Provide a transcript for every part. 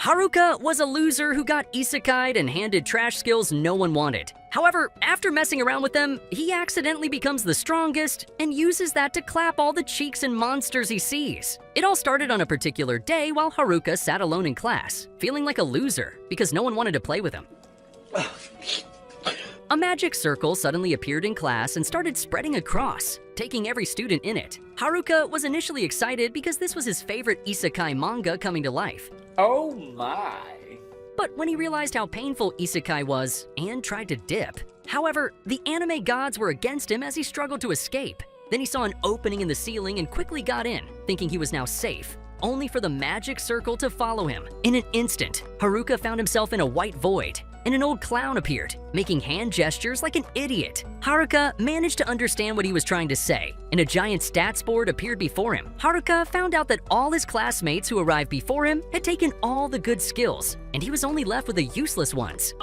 Haruka was a loser who got Isekai'd and handed trash skills no one wanted. However, after messing around with them, he accidentally becomes the strongest and uses that to clap all the cheeks and monsters he sees. It all started on a particular day while Haruka sat alone in class, feeling like a loser because no one wanted to play with him. A magic circle suddenly appeared in class and started spreading across, taking every student in it. Haruka was initially excited because this was his favorite isekai manga coming to life. Oh my. But when he realized how painful isekai was and tried to dip. However, the anime gods were against him as he struggled to escape. Then he saw an opening in the ceiling and quickly got in, thinking he was now safe, only for the magic circle to follow him. In an instant, Haruka found himself in a white void, and an old clown appeared, making hand gestures like an idiot. Haruka managed to understand what he was trying to say, and a giant stats board appeared before him. Haruka found out that all his classmates who arrived before him had taken all the good skills, and he was only left with the useless ones.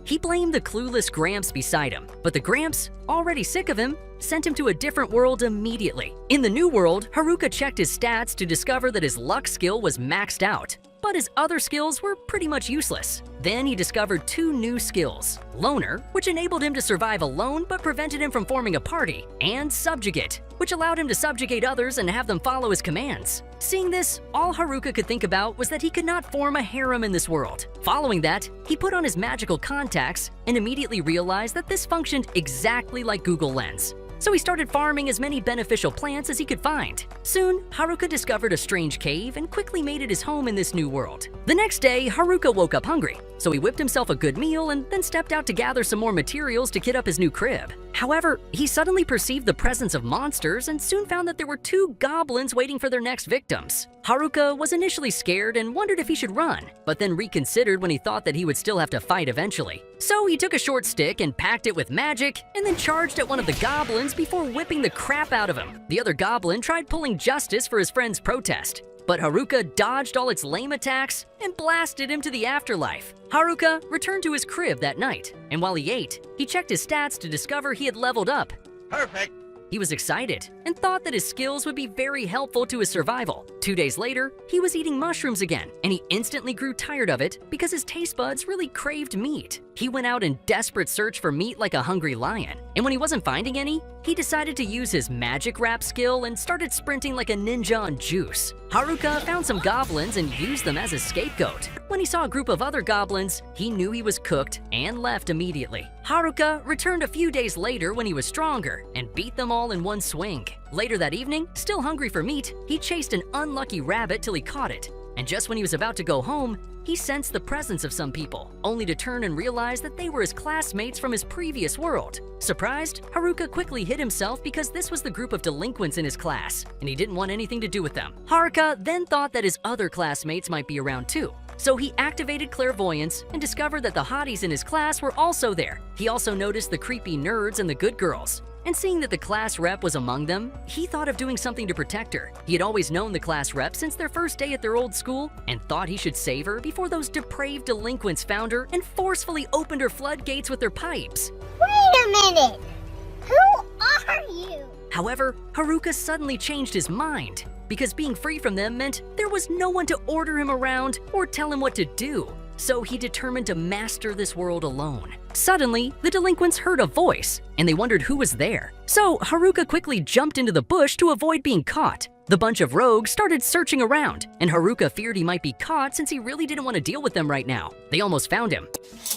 He blamed the clueless Gramps beside him, but the Gramps, already sick of him, sent him to a different world immediately. In the new world, Haruka checked his stats to discover that his luck skill was maxed out, but his other skills were pretty much useless. Then he discovered two new skills: Loner, which enabled him to survive alone but prevented him from forming a party, and Subjugate, which allowed him to subjugate others and have them follow his commands. Seeing this, all Haruka could think about was that he could not form a harem in this world. Following that, he put on his magical contacts and immediately realized that this functioned exactly like Google Lens. So he started farming as many beneficial plants as he could find. Soon, Haruka discovered a strange cave and quickly made it his home in this new world. The next day, Haruka woke up hungry, so he whipped himself a good meal and then stepped out to gather some more materials to kit up his new crib. However, he suddenly perceived the presence of monsters and soon found that there were two goblins waiting for their next victims. Haruka was initially scared and wondered if he should run, but then reconsidered when he thought that he would still have to fight eventually. So he took a short stick and packed it with magic and then charged at one of the goblins before whipping the crap out of him. The other goblin tried pulling justice for his friend's protest, but Haruka dodged all its lame attacks and blasted him to the afterlife. Haruka returned to his crib that night, and while he ate, he checked his stats to discover he had leveled up. Perfect. He was excited and thought that his skills would be very helpful to his survival. 2 days later, he was eating mushrooms again, and he instantly grew tired of it because his taste buds really craved meat. He went out in desperate search for meat like a hungry lion, and when he wasn't finding any, he decided to use his magic rap skill and started sprinting like a ninja on juice. Haruka found some goblins and used them as a scapegoat. When he saw a group of other goblins, he knew he was cooked and left immediately. Haruka returned a few days later when he was stronger and beat them all in one swing. Later that evening, still hungry for meat, he chased an unlucky rabbit till he caught it. And just when he was about to go home, he sensed the presence of some people, only to turn and realize that they were his classmates from his previous world. Surprised, Haruka quickly hid himself because this was the group of delinquents in his class, and he didn't want anything to do with them. Haruka then thought that his other classmates might be around too. So he activated clairvoyance and discovered that the hotties in his class were also there. He also noticed the creepy nerds and the good girls. And seeing that the class rep was among them, he thought of doing something to protect her. He had always known the class rep since their first day at their old school and thought he should save her before those depraved delinquents found her and forcefully opened her floodgates with their pipes. Wait a minute! Who are you? However, Haruka suddenly changed his mind because being free from them meant there was no one to order him around or tell him what to do. So he determined to master this world alone. Suddenly, the delinquents heard a voice, and they wondered who was there. So Haruka quickly jumped into the bush to avoid being caught. The bunch of rogues started searching around, and Haruka feared he might be caught since he really didn't want to deal with them right now. They almost found him.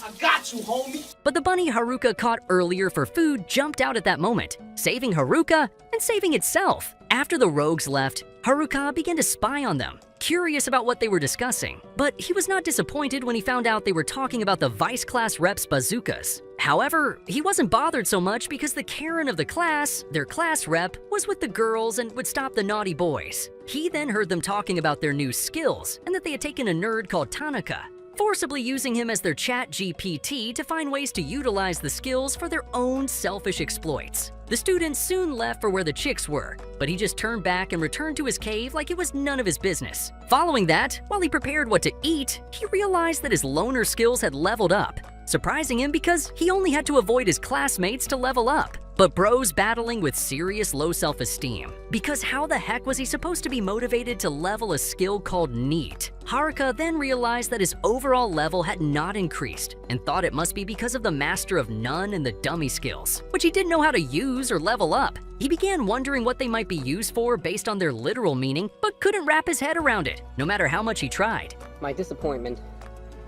I got you, homie. But the bunny Haruka caught earlier for food jumped out at that moment, saving Haruka and saving itself. After the rogues left, Haruka began to spy on them, curious about what they were discussing. But he was not disappointed when he found out they were talking about the vice class rep's bazookas. However, he wasn't bothered so much because the Karen of the class, their class rep, was with the girls and would stop the naughty boys. He then heard them talking about their new skills and that they had taken a nerd called Tanaka, forcibly using him as their chat GPT to find ways to utilize the skills for their own selfish exploits. The students soon left for where the chicks were, but he just turned back and returned to his cave like it was none of his business. Following that, while he prepared what to eat, he realized that his loner skills had leveled up, surprising him because he only had to avoid his classmates to level up. But bro's battling with serious low self-esteem, because how the heck was he supposed to be motivated to level a skill called Neat? Haruka then realized that his overall level had not increased and thought it must be because of the Master of None and the Dummy skills, which he didn't know how to use or level up. He began wondering what they might be used for based on their literal meaning, but couldn't wrap his head around it, no matter how much he tried. My disappointment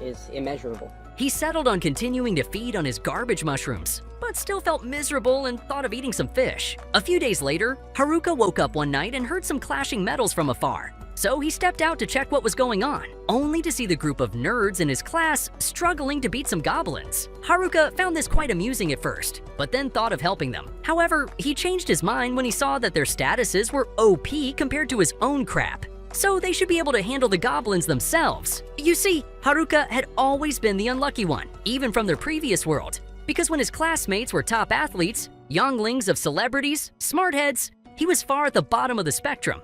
is immeasurable. He settled on continuing to feed on his garbage mushrooms, but still felt miserable and thought of eating some fish. A few days later, Haruka woke up one night and heard some clashing metals from afar. So he stepped out to check what was going on, only to see the group of nerds in his class struggling to beat some goblins. Haruka found this quite amusing at first, but then thought of helping them. However, he changed his mind when he saw that their statuses were OP compared to his own crap, so they should be able to handle the goblins themselves. You see, Haruka had always been the unlucky one, even from their previous world, because when his classmates were top athletes, younglings of celebrities, smartheads, he was far at the bottom of the spectrum.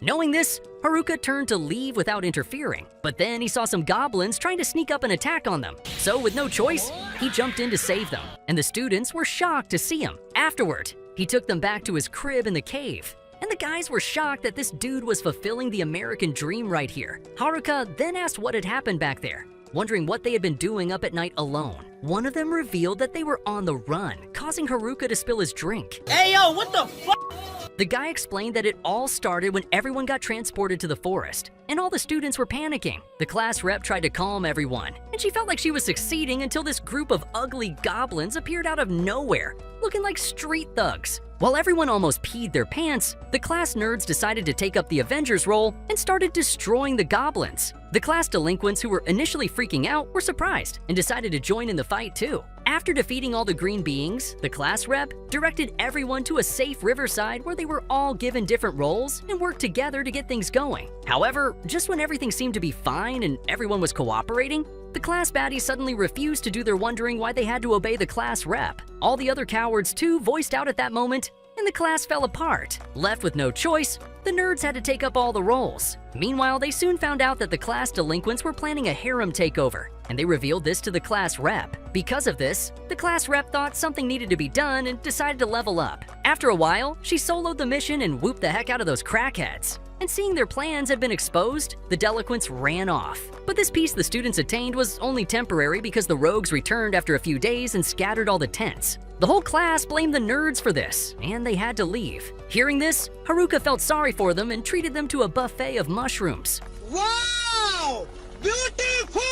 Knowing this, Haruka turned to leave without interfering, but then he saw some goblins trying to sneak up and attack on them. So with no choice, he jumped in to save them, and the students were shocked to see him. Afterward, he took them back to his crib in the cave, and the guys were shocked that this dude was fulfilling the American dream right here. Haruka then asked what had happened back there, wondering what they had been doing up at night alone. One of them revealed that they were on the run, causing Haruka to spill his drink. Hey, yo, what the fuck? The guy explained that it all started when everyone got transported to the forest, and all the students were panicking. The class rep tried to calm everyone, and she felt like she was succeeding until this group of ugly goblins appeared out of nowhere, looking like street thugs. While everyone almost peed their pants, the class nerds decided to take up the Avengers role and started destroying the goblins. The class delinquents who were initially freaking out were surprised and decided to join in the fight too. After defeating all the green beings, the class rep directed everyone to a safe riverside where they were all given different roles and worked together to get things going. However, just when everything seemed to be fine and everyone was cooperating, the class baddies suddenly refused to do their wondering why they had to obey the class rep. All the other cowards too voiced out at that moment, and the class fell apart. Left with no choice, the nerds had to take up all the roles. Meanwhile, they soon found out that the class delinquents were planning a harem takeover, and they revealed this to the class rep. Because of this, the class rep thought something needed to be done and decided to level up. After a while, she soloed the mission and whooped the heck out of those crackheads. And seeing their plans had been exposed, the delinquents ran off. But this peace the students attained was only temporary because the rogues returned after a few days and scattered all the tents. The whole class blamed the nerds for this, and they had to leave. Hearing this, Haruka felt sorry for them and treated them to a buffet of mushrooms. Wow! Beautiful!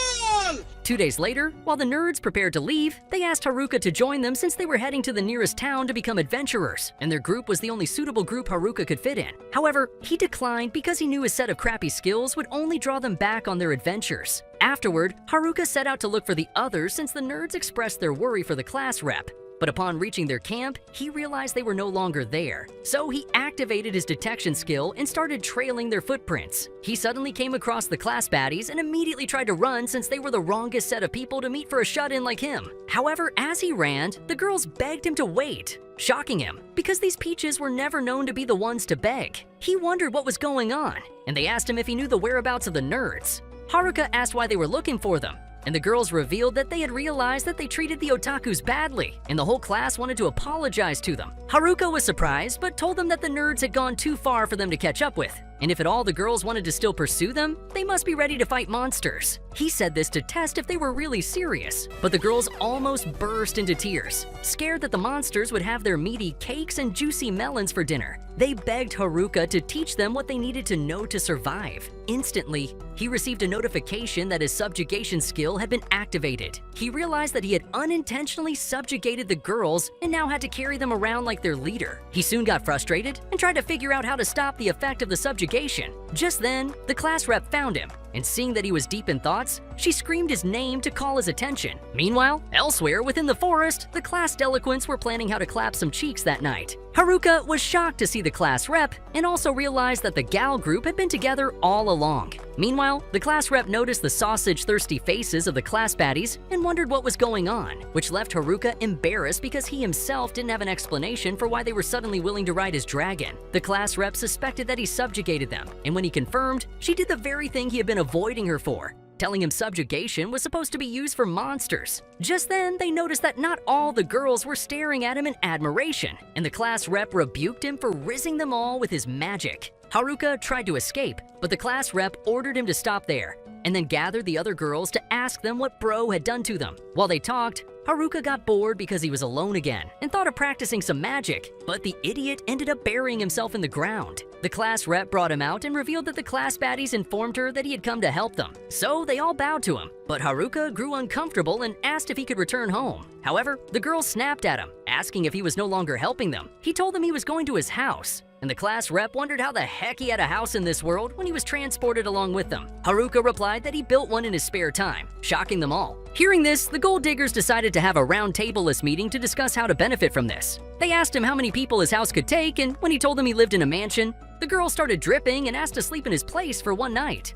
2 days later, while the nerds prepared to leave, they asked Haruka to join them since they were heading to the nearest town to become adventurers, and their group was the only suitable group Haruka could fit in. However, he declined because he knew his set of crappy skills would only draw them back on their adventures. Afterward, Haruka set out to look for the others since the nerds expressed their worry for the class rep. But upon reaching their camp, he realized they were no longer there. So he activated his detection skill and started trailing their footprints. He suddenly came across the class baddies and immediately tried to run since they were the wrongest set of people to meet for a shut-in like him. However, as he ran, the girls begged him to wait, shocking him because these peaches were never known to be the ones to beg. He wondered what was going on, and they asked him if he knew the whereabouts of the nerds. Haruka asked why they were looking for them, and the girls revealed that they had realized that they treated the otakus badly, and the whole class wanted to apologize to them. Haruka was surprised, but told them that the nerds had gone too far for them to catch up with, and if at all the girls wanted to still pursue them, they must be ready to fight monsters. He said this to test if they were really serious, but the girls almost burst into tears, scared that the monsters would have their meaty cakes and juicy melons for dinner. They begged Haruka to teach them what they needed to know to survive. Instantly, he received a notification that his subjugation skill had been activated. He realized that he had unintentionally subjugated the girls and now had to carry them around like their leader. He soon got frustrated and tried to figure out how to stop the effect of the subjugation. Just then, the class rep found him, and seeing that he was deep in thoughts, she screamed his name to call his attention. Meanwhile, elsewhere within the forest, the class delinquents were planning how to clap some cheeks that night. Haruka was shocked to see the class rep and also realized that the gal group had been together all along. Meanwhile, the class rep noticed the sausage-thirsty faces of the class baddies and wondered what was going on, which left Haruka embarrassed because he himself didn't have an explanation for why they were suddenly willing to ride his dragon. The class rep suspected that he subjugated them, and when he confirmed, she did the very thing he had been avoiding her for, telling him subjugation was supposed to be used for monsters. Just then, they noticed that not all the girls were staring at him in admiration, and the class rep rebuked him for rizzing them all with his magic. Haruka tried to escape, but the class rep ordered him to stop there, and then gathered the other girls to ask them what Bro had done to them. While they talked, Haruka got bored because he was alone again and thought of practicing some magic, but the idiot ended up burying himself in the ground. The class rep brought him out and revealed that the class baddies informed her that he had come to help them, so they all bowed to him. But Haruka grew uncomfortable and asked if he could return home. However, the girls snapped at him, asking if he was no longer helping them. He told them he was going to his house, and the class rep wondered how the heck he had a house in this world when he was transported along with them. Haruka replied that he built one in his spare time, shocking them all. Hearing this, the gold diggers decided to have a round table-less meeting to discuss how to benefit from this. They asked him how many people his house could take, and when he told them he lived in a mansion, the girl started dripping and asked to sleep in his place for one night.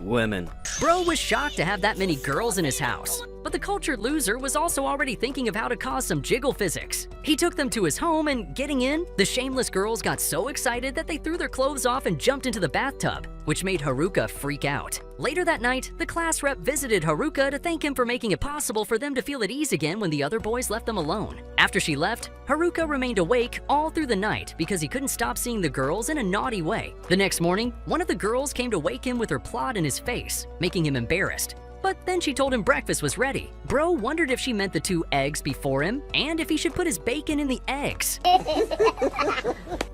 Women. Bro was shocked to have that many girls in his house, but the cultured loser was also already thinking of how to cause some jiggle physics. He took them to his home, and getting in, the shameless girls got so excited that they threw their clothes off and jumped into the bathtub, which made Haruka freak out. Later that night, the class rep visited Haruka to thank him for making it possible for them to feel at ease again when the other boys left them alone. After she left, Haruka remained awake all through the night because he couldn't stop seeing the girls in a naughty way. The next morning, one of the girls came to wake him with her plot in his face, making him embarrassed. But then she told him breakfast was ready. Bro wondered if she meant the 2 eggs before him and if he should put his bacon in the eggs.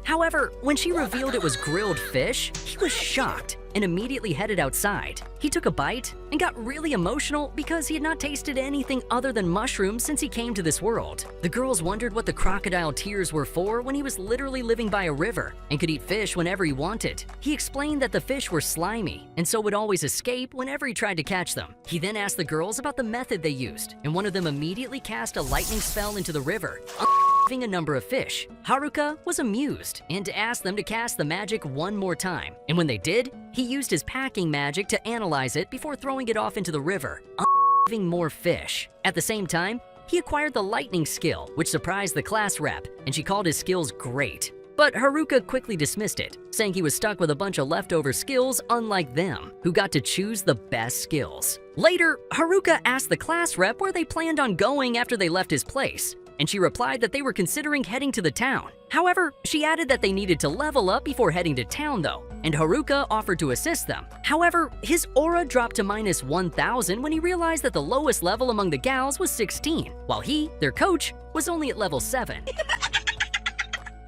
However, when she revealed it was grilled fish, he was shocked and immediately headed outside. He took a bite and got really emotional because he had not tasted anything other than mushrooms since he came to this world. The girls wondered what the crocodile tears were for when he was literally living by a river and could eat fish whenever he wanted. He explained that the fish were slimy and so would always escape whenever he tried to catch them. He then asked the girls about the method they used, and one of them immediately cast a lightning spell into the river, a number of fish. Haruka was amused and asked them to cast the magic one more time, and when they did, he used his packing magic to analyze it before throwing it off into the river, more fish. At the same time, he acquired the lightning skill, which surprised the class rep, and she called his skills great. But Haruka quickly dismissed it, saying he was stuck with a bunch of leftover skills unlike them, who got to choose the best skills. Later, Haruka asked the class rep where they planned on going after they left his place, and she replied that they were considering heading to the town. However, she added that they needed to level up before heading to town though, and Haruka offered to assist them. However, his aura dropped to minus 1,000 when he realized that the lowest level among the gals was 16, while he, their coach, was only at level 7.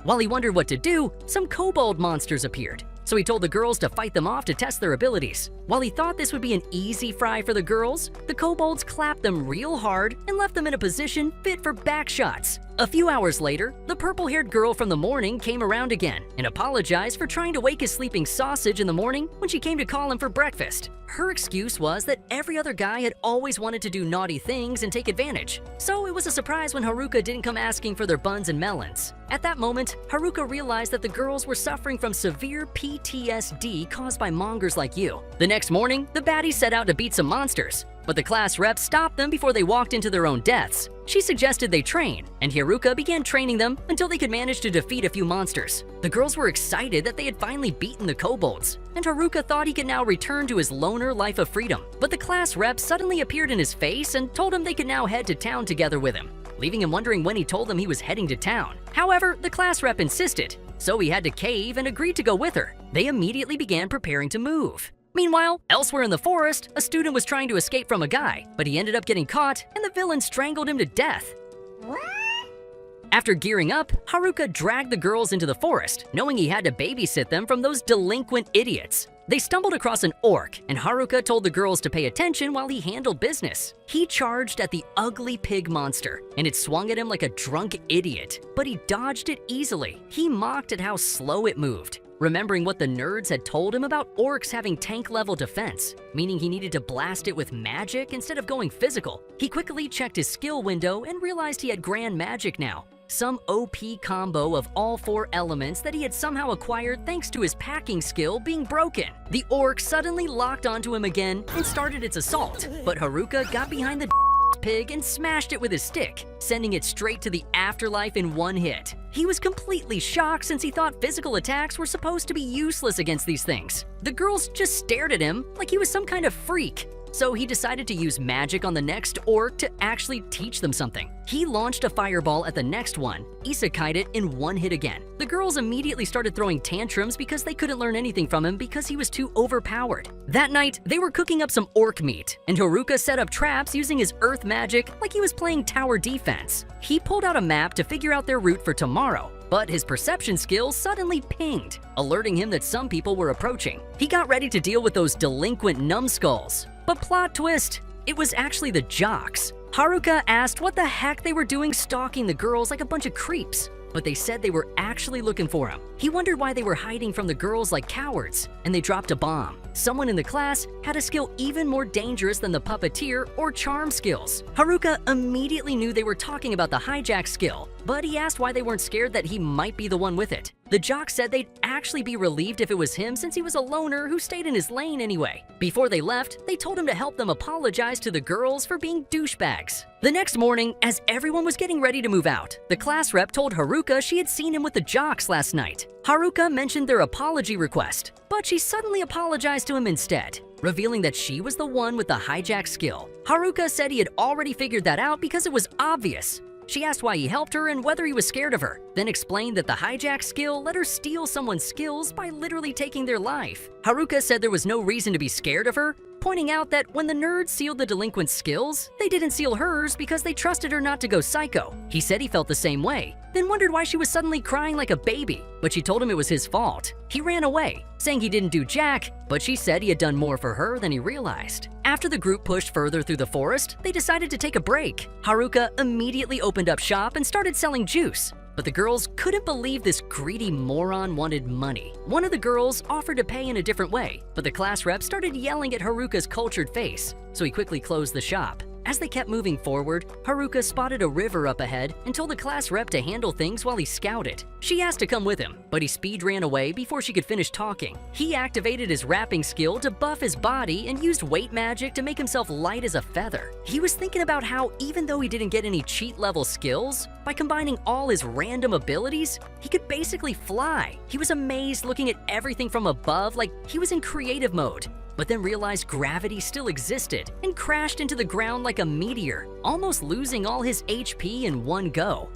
While he wondered what to do, some kobold monsters appeared, so he told the girls to fight them off to test their abilities. While he thought this would be an easy fry for the girls, the kobolds clapped them real hard and left them in a position fit for back shots. A few hours later, the purple-haired girl from the morning came around again and apologized for trying to wake his sleeping sausage in the morning when she came to call him for breakfast. Her excuse was that every other guy had always wanted to do naughty things and take advantage, so it was a surprise when Haruka didn't come asking for their buns and melons. At that moment, Haruka realized that the girls were suffering from severe PTSD caused by mongers like you. The next morning, the baddies set out to beat some monsters, but the class rep stopped them before they walked into their own deaths. She suggested they train, and Haruka began training them until they could manage to defeat a few monsters. The girls were excited that they had finally beaten the kobolds, and Haruka thought he could now return to his loner life of freedom. But the class rep suddenly appeared in his face and told him they could now head to town together with him, leaving him wondering when he told them he was heading to town. However, the class rep insisted, so he had to cave and agreed to go with her. They immediately began preparing to move. Meanwhile, elsewhere in the forest, a student was trying to escape from a guy, but he ended up getting caught and the villain strangled him to death. What? After gearing up, Haruka dragged the girls into the forest, knowing he had to babysit them from those delinquent idiots. They stumbled across an orc, and Haruka told the girls to pay attention while he handled business. He charged at the ugly pig monster, and it swung at him like a drunk idiot, but he dodged it easily. He mocked at how slow it moved, remembering what the nerds had told him about orcs having tank-level defense, meaning he needed to blast it with magic instead of going physical. He quickly checked his skill window and realized he had grand magic now, some OP combo of all 4 elements that he had somehow acquired thanks to his packing skill being broken. The orc suddenly locked onto him again and started its assault, but Haruka got behind the pig and smashed it with his stick, sending it straight to the afterlife in one hit. He was completely shocked since he thought physical attacks were supposed to be useless against these things. The girls just stared at him like he was some kind of freak. So he decided to use magic on the next orc to actually teach them something. He launched a fireball at the next one, Isekai'd it in one hit again. The girls immediately started throwing tantrums because they couldn't learn anything from him because he was too overpowered. That night, they were cooking up some orc meat, and Haruka set up traps using his earth magic like he was playing tower defense. He pulled out a map to figure out their route for tomorrow, but his perception skills suddenly pinged, alerting him that some people were approaching. He got ready to deal with those delinquent numbskulls. But plot twist, it was actually the jocks. Haruka asked what the heck they were doing stalking the girls like a bunch of creeps, but they said they were actually looking for him. He wondered why they were hiding from the girls like cowards, and they dropped a bomb. Someone in the class had a skill even more dangerous than the puppeteer or charm skills. Haruka immediately knew they were talking about the hijack skill, but he asked why they weren't scared that he might be the one with it. The jock said they'd actually be relieved if it was him since he was a loner who stayed in his lane anyway. Before they left, they told him to help them apologize to the girls for being douchebags. The next morning, as everyone was getting ready to move out, the class rep told Haruka she had seen him with the jocks last night. Haruka mentioned their apology request, but she suddenly apologized to him instead, revealing that she was the one with the hijack skill. Haruka said he had already figured that out because it was obvious. She asked why he helped her and whether he was scared of her, then explained that the hijack skill let her steal someone's skills by literally taking their life. Haruka said there was no reason to be scared of her, pointing out that when the nerds sealed the delinquent's skills, they didn't seal hers because they trusted her not to go psycho. He said he felt the same way, then wondered why she was suddenly crying like a baby, but she told him it was his fault. He ran away, saying he didn't do jack, but she said he had done more for her than he realized. After the group pushed further through the forest, they decided to take a break. Haruka immediately opened up shop and started selling juice. But the girls couldn't believe this greedy moron wanted money. One of the girls offered to pay in a different way, but the class rep started yelling at Haruka's cultured face, so he quickly closed the shop. As they kept moving forward, Haruka spotted a river up ahead and told the class rep to handle things while he scouted. She asked to come with him, but he speed ran away before she could finish talking. He activated his rapping skill to buff his body and used weight magic to make himself light as a feather. He was thinking about how even though he didn't get any cheat level skills, by combining all his random abilities, he could basically fly. He was amazed looking at everything from above like he was in creative mode, but then realized gravity still existed and crashed into the ground like a meteor, almost losing all his HP in one go.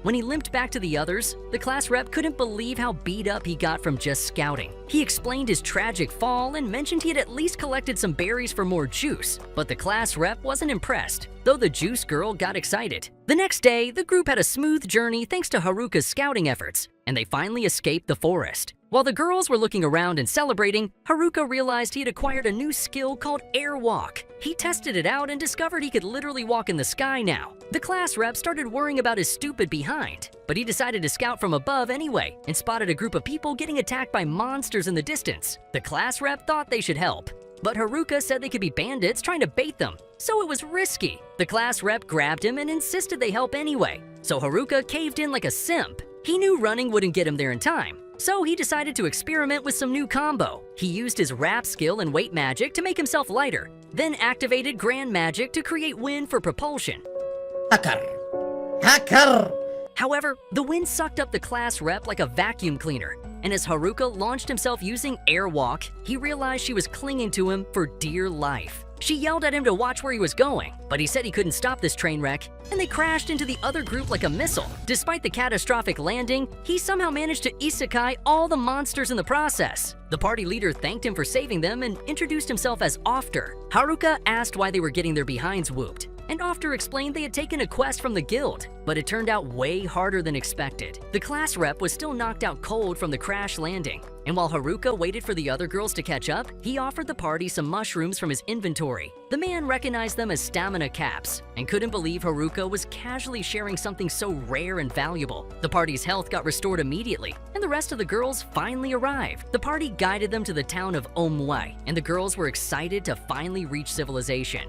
When he limped back to the others, the class rep couldn't believe how beat up he got from just scouting. He explained his tragic fall and mentioned he had at least collected some berries for more juice, but the class rep wasn't impressed, though the juice girl got excited. The next day, the group had a smooth journey thanks to Haruka's scouting efforts, and they finally escaped the forest. While the girls were looking around and celebrating, Haruka realized he had acquired a new skill called airwalk. He tested it out and discovered he could literally walk in the sky now. The class rep started worrying about his stupid behind, but he decided to scout from above anyway and spotted a group of people getting attacked by monsters in the distance. The class rep thought they should help, but Haruka said they could be bandits trying to bait them, so it was risky. The class rep grabbed him and insisted they help anyway, so Haruka caved in like a simp. He knew running wouldn't get him there in time, so he decided to experiment with some new combo. He used his rap skill and weight magic to make himself lighter, then activated grand magic to create wind for propulsion. Hacker! However, the wind sucked up the class rep like a vacuum cleaner, and as Haruka launched himself using airwalk, he realized she was clinging to him for dear life. She yelled at him to watch where he was going, but he said he couldn't stop this train wreck, and they crashed into the other group like a missile. Despite the catastrophic landing, he somehow managed to isekai all the monsters in the process. The party leader thanked him for saving them and introduced himself as Ofter. Haruka asked why they were getting their behinds whooped, and Ofter explained they had taken a quest from the guild, but it turned out way harder than expected. The class rep was still knocked out cold from the crash landing, and while Haruka waited for the other girls to catch up, he offered the party some mushrooms from his inventory. The man recognized them as stamina caps and couldn't believe Haruka was casually sharing something so rare and valuable. The party's health got restored immediately, and the rest of the girls finally arrived. The party guided them to the town of Omwai, and the girls were excited to finally reach civilization.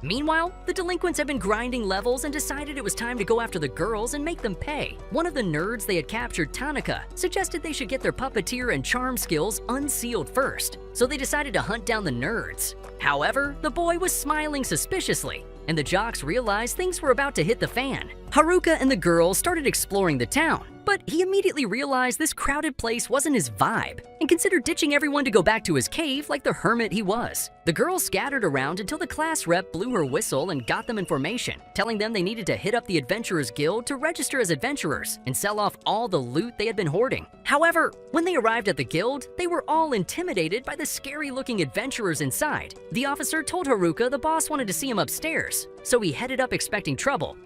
Meanwhile, the delinquents had been grinding levels and decided it was time to go after the girls and make them pay. One of the nerds they had captured, Tanaka, suggested they should get their puppeteer and charm skills unsealed first, so they decided to hunt down the nerds. However, the boy was smiling suspiciously, and the jocks realized things were about to hit the fan. Haruka and the girls started exploring the town, but he immediately realized this crowded place wasn't his vibe and considered ditching everyone to go back to his cave like the hermit he was. The girls scattered around until the class rep blew her whistle and got them information, telling them they needed to hit up the Adventurers Guild to register as adventurers and sell off all the loot they had been hoarding. However, when they arrived at the guild, they were all intimidated by the scary-looking adventurers inside. The officer told Haruka the boss wanted to see him upstairs, so he headed up expecting trouble.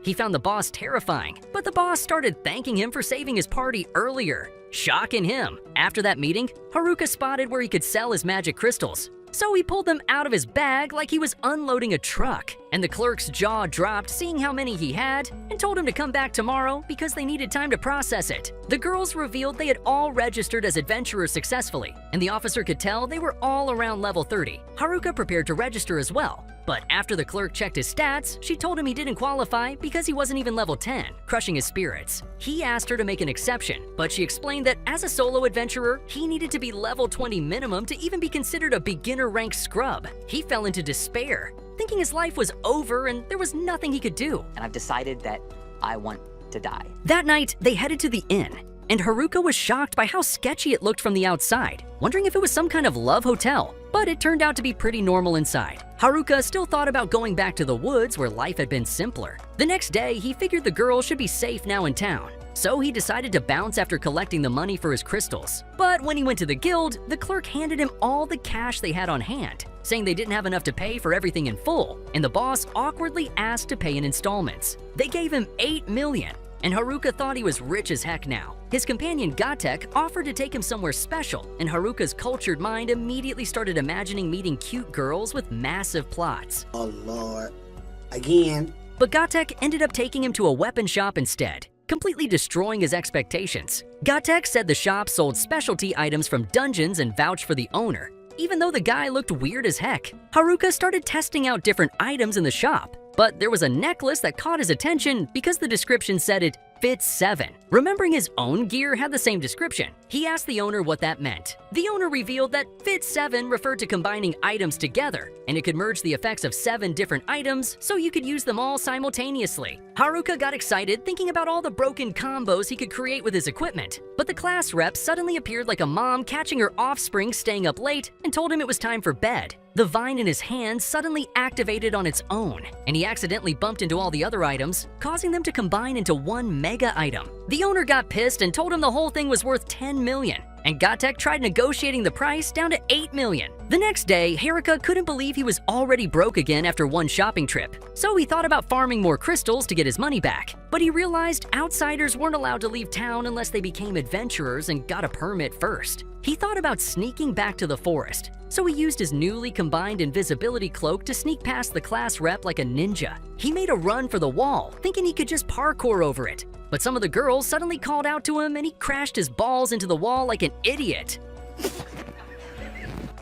He found the boss terrifying, but the boss started thanking him for saving his party earlier, shocking him. After that meeting, Haruka spotted where he could sell his magic crystals, so he pulled them out of his bag like he was unloading a truck, and the clerk's jaw dropped seeing how many he had and told him to come back tomorrow because they needed time to process it. The girls revealed they had all registered as adventurers successfully, and the officer could tell they were all around level 30. Haruka prepared to register as well, but after the clerk checked his stats, she told him he didn't qualify because he wasn't even level 10, crushing his spirits. He asked her to make an exception, but she explained that as a solo adventurer, he needed to be level 20 minimum to even be considered a beginner-rank scrub. He fell into despair, thinking his life was over and there was nothing he could do. And I've decided that I want to die. That night, they headed to the inn, and Haruka was shocked by how sketchy it looked from the outside, wondering if it was some kind of love hotel, but it turned out to be pretty normal inside. Haruka still thought about going back to the woods where life had been simpler. The next day, he figured the girl should be safe now in town, so he decided to bounce after collecting the money for his crystals. But when he went to the guild, the clerk handed him all the cash they had on hand, saying they didn't have enough to pay for everything in full, and the boss awkwardly asked to pay in installments. They gave him 8 million, and Haruka thought he was rich as heck now. His companion Gatek offered to take him somewhere special, and Haruka's cultured mind immediately started imagining meeting cute girls with massive plots. Oh Lord, again. But Gatek ended up taking him to a weapon shop instead, completely destroying his expectations. Gatek said the shop sold specialty items from dungeons and vouched for the owner, even though the guy looked weird as heck. Haruka started testing out different items in the shop, but there was a necklace that caught his attention because the description said it fits 7. Remembering his own gear had the same description, he asked the owner what that meant. The owner revealed that fit 7 referred to combining items together, and it could merge the effects of 7 different items so you could use them all simultaneously. Haruka got excited thinking about all the broken combos he could create with his equipment, but the class rep suddenly appeared like a mom catching her offspring staying up late and told him it was time for bed. The vine in his hand suddenly activated on its own, and he accidentally bumped into all the other items, causing them to combine into one mega item. The owner got pissed and told him the whole thing was worth 10 million, and Gatek tried negotiating the price down to 8 million. The next day, Haruka couldn't believe he was already broke again after one shopping trip, so he thought about farming more crystals to get his money back. But he realized outsiders weren't allowed to leave town unless they became adventurers and got a permit first. He thought about sneaking back to the forest, so he used his newly combined invisibility cloak to sneak past the class rep like a ninja. He made a run for the wall, thinking he could just parkour over it. But some of the girls suddenly called out to him and he crashed his balls into the wall like an idiot.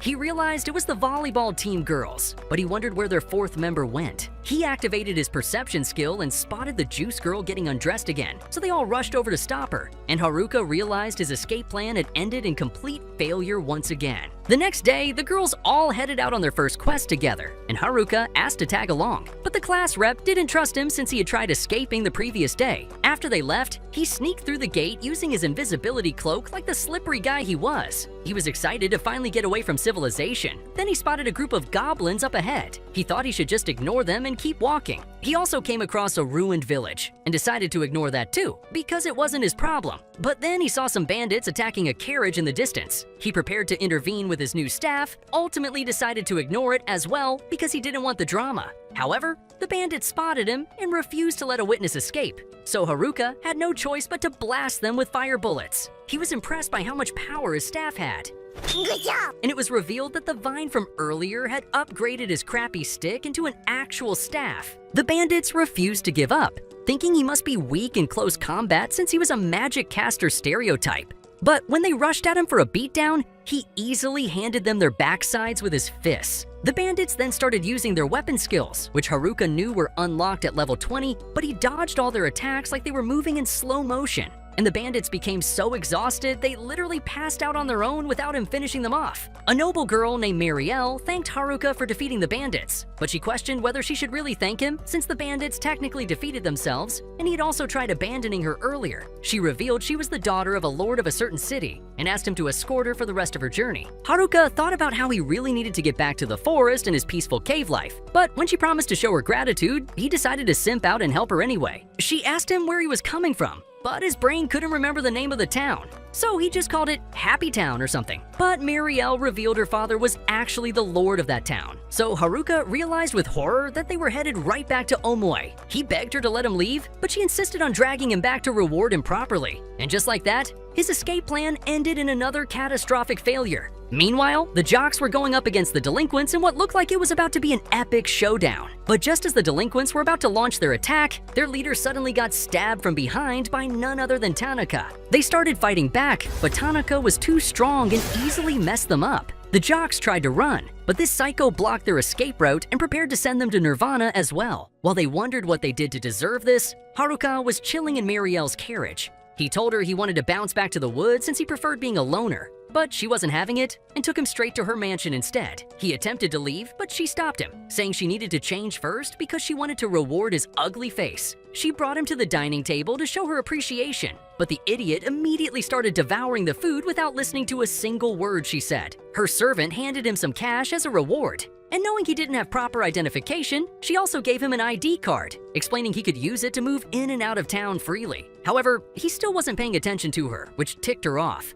He realized it was the volleyball team girls, but he wondered where their 4th member went. He activated his perception skill and spotted the juice girl getting undressed again, so they all rushed over to stop her, and Haruka realized his escape plan had ended in complete failure once again. The next day, the girls all headed out on their first quest together, and Haruka asked to tag along, but the class rep didn't trust him since he had tried escaping the previous day. After they left, he sneaked through the gate using his invisibility cloak like the slippery guy he was. He was excited to finally get away from civilization. Then he spotted a group of goblins up ahead. He thought he should just ignore them and keep walking. He also came across a ruined village and decided to ignore that too, because it wasn't his problem. But then he saw some bandits attacking a carriage in the distance. He prepared to intervene with his new staff, ultimately decided to ignore it as well because he didn't want the drama. However, the bandits spotted him and refused to let a witness escape, so Haruka had no choice but to blast them with fire bullets. He was impressed by how much power his staff had. Good job! And it was revealed that the vine from earlier had upgraded his crappy stick into an actual staff. The bandits refused to give up, thinking he must be weak in close combat since he was a magic caster stereotype. But when they rushed at him for a beatdown, he easily handed them their backsides with his fists. The bandits then started using their weapon skills, which Haruka knew were unlocked at level 20, but he dodged all their attacks like they were moving in slow motion. And the bandits became so exhausted, they literally passed out on their own without him finishing them off. A noble girl named Marielle thanked Haruka for defeating the bandits, but she questioned whether she should really thank him since the bandits technically defeated themselves, and he'd also tried abandoning her earlier. She revealed she was the daughter of a lord of a certain city, and asked him to escort her for the rest of her journey. Haruka thought about how he really needed to get back to the forest and his peaceful cave life, but when she promised to show her gratitude, he decided to simp out and help her anyway. She asked him where he was coming from, but his brain couldn't remember the name of the town, so he just called it Happy Town or something. But Marielle revealed her father was actually the lord of that town, so Haruka realized with horror that they were headed right back to Omoi. He begged her to let him leave, but she insisted on dragging him back to reward him properly. And just like that, his escape plan ended in another catastrophic failure. Meanwhile, the jocks were going up against the delinquents in what looked like it was about to be an epic showdown. But just as the delinquents were about to launch their attack, their leader suddenly got stabbed from behind by none other than Tanaka. They started fighting back, but Tanaka was too strong and easily messed them up. The jocks tried to run, but this psycho blocked their escape route and prepared to send them to Nirvana as well. While they wondered what they did to deserve this, Haruka was chilling in Marielle's carriage. He told her he wanted to bounce back to the woods since he preferred being a loner, but she wasn't having it and took him straight to her mansion instead. He attempted to leave, but she stopped him, saying she needed to change first because she wanted to reward his ugly face. She brought him to the dining table to show her appreciation, but the idiot immediately started devouring the food without listening to a single word she said. Her servant handed him some cash as a reward, and knowing he didn't have proper identification, she also gave him an ID card, explaining he could use it to move in and out of town freely. However, he still wasn't paying attention to her, which ticked her off.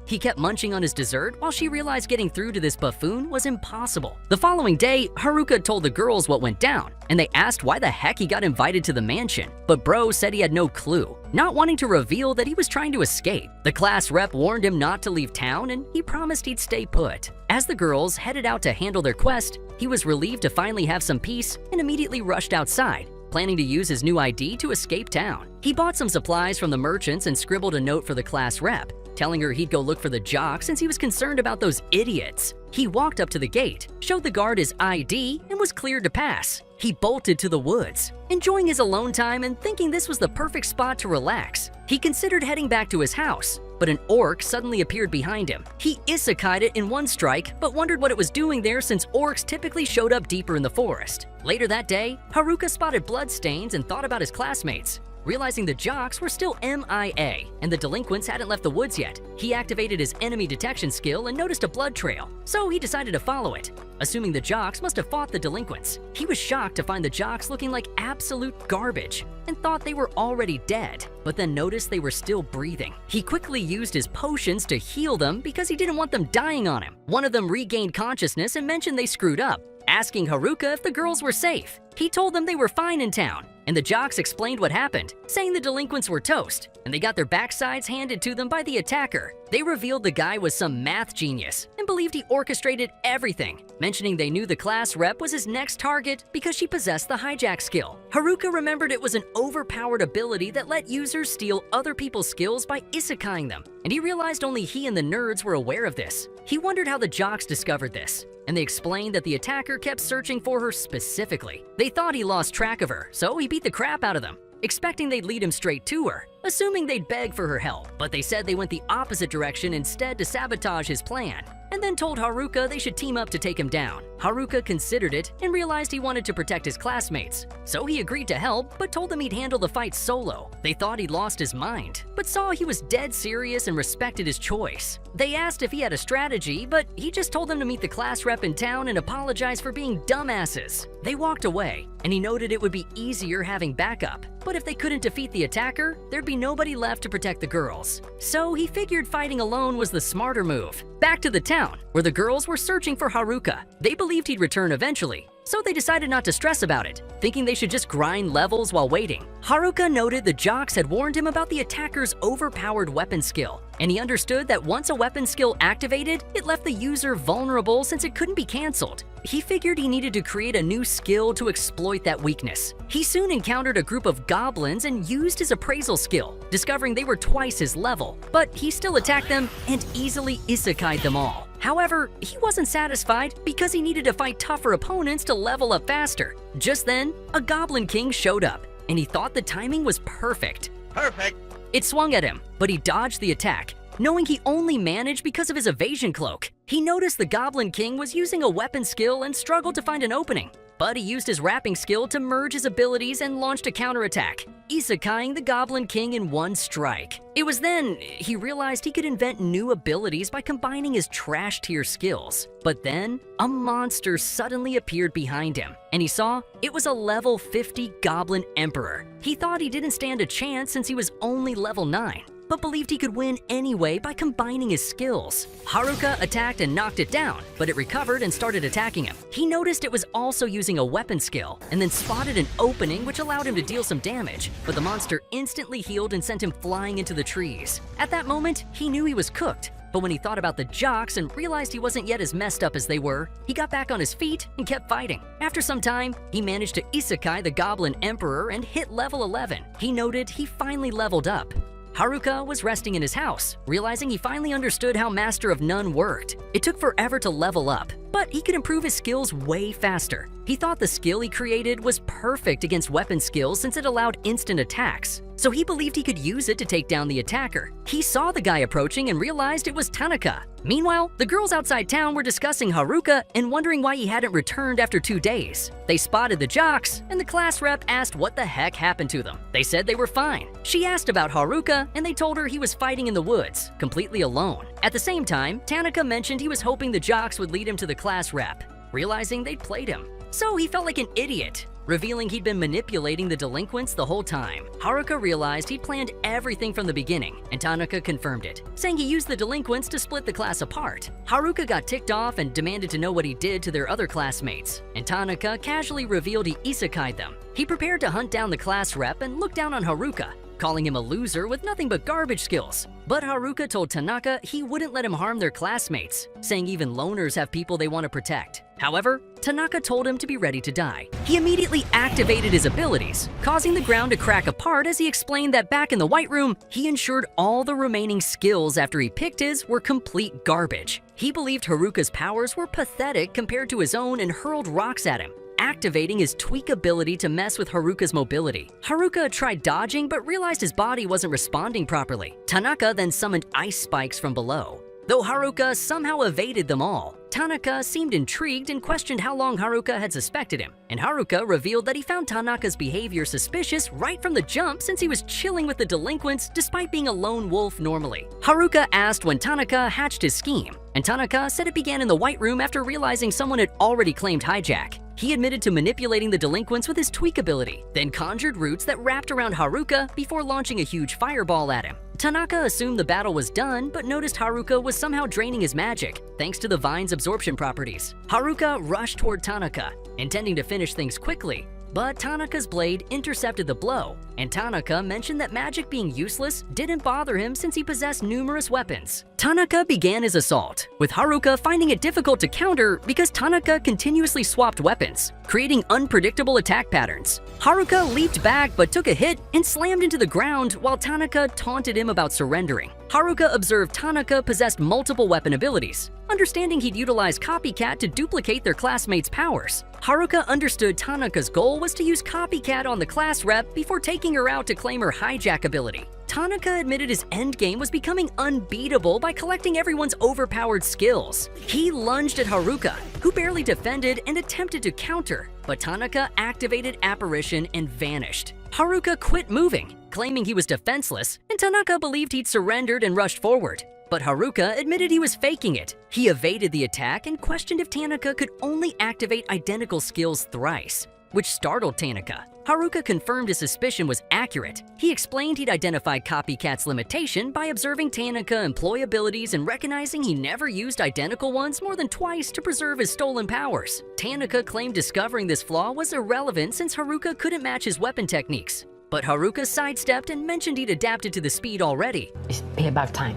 He kept munching on his dessert while she realized getting through to this buffoon was impossible. The following day, Haruka told the girls what went down, and they asked why the heck he got invited to the mansion, but bro said he had no clue, not wanting to reveal that he was trying to escape. The class rep warned him not to leave town, and he promised he'd stay put. As the girls headed out to handle their quest, he was relieved to finally have some peace and immediately rushed outside, planning to use his new ID to escape town. He bought some supplies from the merchants and scribbled a note for the class rep, telling her he'd go look for the jock since he was concerned about those idiots. He walked up to the gate, showed the guard his ID, and was cleared to pass. He bolted to the woods, enjoying his alone time and thinking this was the perfect spot to relax. He considered heading back to his house, but an orc suddenly appeared behind him. He Isekai'd it in one strike, but wondered what it was doing there since orcs typically showed up deeper in the forest. Later that day, Haruka spotted bloodstains and thought about his classmates. Realizing the jocks were still MIA and the delinquents hadn't left the woods yet, he activated his enemy detection skill and noticed a blood trail, so he decided to follow it. Assuming the jocks must have fought the delinquents, he was shocked to find the jocks looking like absolute garbage and thought they were already dead, but then noticed they were still breathing. He quickly used his potions to heal them because he didn't want them dying on him. One of them regained consciousness and mentioned they screwed up, asking Haruka if the girls were safe. He told them they were fine in town, and the jocks explained what happened, saying the delinquents were toast, and they got their backsides handed to them by the attacker. They revealed the guy was some math genius and believed he orchestrated everything, mentioning they knew the class rep was his next target because she possessed the hijack skill. Haruka remembered it was an overpowered ability that let users steal other people's skills by isekai'ing them, and he realized only he and the nerds were aware of this. He wondered how the jocks discovered this, and they explained that the attacker kept searching for her specifically. They thought he lost track of her, so he beat the crap out of them, expecting they'd lead him straight to her, assuming they'd beg for her help. But they said they went the opposite direction instead to sabotage his plan, and then told Haruka they should team up to take him down. Haruka considered it and realized he wanted to protect his classmates, so he agreed to help but told them he'd handle the fight solo. They thought he'd lost his mind, but saw he was dead serious and respected his choice. They asked if he had a strategy, but he just told them to meet the class rep in town and apologize for being dumbasses. They walked away, and he noted it would be easier having backup, but if they couldn't defeat the attacker, there'd be nobody left to protect the girls. So he figured fighting alone was the smarter move. Back to the town, where the girls were searching for Haruka. They believed he'd return eventually, so they decided not to stress about it, thinking they should just grind levels while waiting. Haruka noted the jocks had warned him about the attacker's overpowered weapon skill, and he understood that once a weapon skill activated, it left the user vulnerable since it couldn't be cancelled. He figured he needed to create a new skill to exploit that weakness. He soon encountered a group of goblins and used his appraisal skill, discovering they were twice his level, but he still attacked them and easily Isekai'd them all. However, he wasn't satisfied because he needed to fight tougher opponents to level up faster. Just then, a Goblin King showed up, and he thought the timing was perfect. Perfect. It swung at him, but he dodged the attack, knowing he only managed because of his evasion cloak. He noticed the Goblin King was using a weapon skill and struggled to find an opening, but he used his rapping skill to merge his abilities and launched a counterattack, Isekai'ing the Goblin King in one strike. It was then he realized he could invent new abilities by combining his trash tier skills. But then, a monster suddenly appeared behind him, and he saw it was a level 50 Goblin Emperor. He thought he didn't stand a chance since he was only level 9. But believed he could win anyway by combining his skills. Haruka attacked and knocked it down, but it recovered and started attacking him. He noticed it was also using a weapon skill, and then spotted an opening which allowed him to deal some damage, but the monster instantly healed and sent him flying into the trees. At that moment, he knew he was cooked, but when he thought about the jocks and realized he wasn't yet as messed up as they were, he got back on his feet and kept fighting. After some time, he managed to Isekai the Goblin Emperor and hit level 11. He noted he finally leveled up. Haruka was resting in his house, realizing he finally understood how Master of None worked. It took forever to level up, but he could improve his skills way faster. He thought the skill he created was perfect against weapon skills since it allowed instant attacks, so he believed he could use it to take down the attacker. He saw the guy approaching and realized it was Tanaka. Meanwhile, the girls outside town were discussing Haruka and wondering why he hadn't returned after 2 days. They spotted the jocks, and the class rep asked what the heck happened to them. They said they were fine. She asked about Haruka, and they told her he was fighting in the woods, completely alone. At the same time, Tanaka mentioned he was hoping the jocks would lead him to the class rep, realizing they'd played him. So he felt like an idiot, revealing he'd been manipulating the delinquents the whole time. Haruka realized he'd planned everything from the beginning, and Tanaka confirmed it, saying he used the delinquents to split the class apart. Haruka got ticked off and demanded to know what he did to their other classmates, and Tanaka casually revealed he isekai'd them. He prepared to hunt down the class rep and look down on Haruka, calling him a loser with nothing but garbage skills. But Haruka told Tanaka he wouldn't let him harm their classmates, saying even loners have people they want to protect. However, Tanaka told him to be ready to die. He immediately activated his abilities, causing the ground to crack apart as he explained that back in the White Room, he ensured all the remaining skills after he picked his were complete garbage. He believed Haruka's powers were pathetic compared to his own and hurled rocks at him, activating his tweak ability to mess with Haruka's mobility. Haruka tried dodging but realized his body wasn't responding properly. Tanaka then summoned ice spikes from below. Though Haruka somehow evaded them all, Tanaka seemed intrigued and questioned how long Haruka had suspected him, and Haruka revealed that he found Tanaka's behavior suspicious right from the jump since he was chilling with the delinquents despite being a lone wolf normally. Haruka asked when Tanaka hatched his scheme, and Tanaka said it began in the White Room after realizing someone had already claimed hijack. He admitted to manipulating the delinquents with his tweak ability, then conjured roots that wrapped around Haruka before launching a huge fireball at him. Tanaka assumed the battle was done, but noticed Haruka was somehow draining his magic, thanks to the vine's absorption properties. Haruka rushed toward Tanaka, intending to finish things quickly, but Tanaka's blade intercepted the blow, and Tanaka mentioned that magic being useless didn't bother him since he possessed numerous weapons. Tanaka began his assault, with Haruka finding it difficult to counter because Tanaka continuously swapped weapons, creating unpredictable attack patterns. Haruka leaped back but took a hit and slammed into the ground while Tanaka taunted him about surrendering. Haruka observed Tanaka possessed multiple weapon abilities, understanding he'd utilize Copycat to duplicate their classmates' powers. Haruka understood Tanaka's goal was to use Copycat on the class rep before taking her out to claim her hijack ability. Tanaka admitted his endgame was becoming unbeatable by collecting everyone's overpowered skills. He lunged at Haruka, who barely defended and attempted to counter, but Tanaka activated Apparition and vanished. Haruka quit moving, claiming he was defenseless, and Tanaka believed he'd surrendered and rushed forward. But Haruka admitted he was faking it. He evaded the attack and questioned if Tanaka could only activate identical skills thrice, which startled Tanaka. Haruka confirmed his suspicion was accurate. He explained he'd identified Copycat's limitation by observing Tanaka employ abilities and recognizing he never used identical ones more than twice to preserve his stolen powers. Tanaka claimed discovering this flaw was irrelevant since Haruka couldn't match his weapon techniques. But Haruka sidestepped and mentioned he'd adapted to the speed already. It's be about time.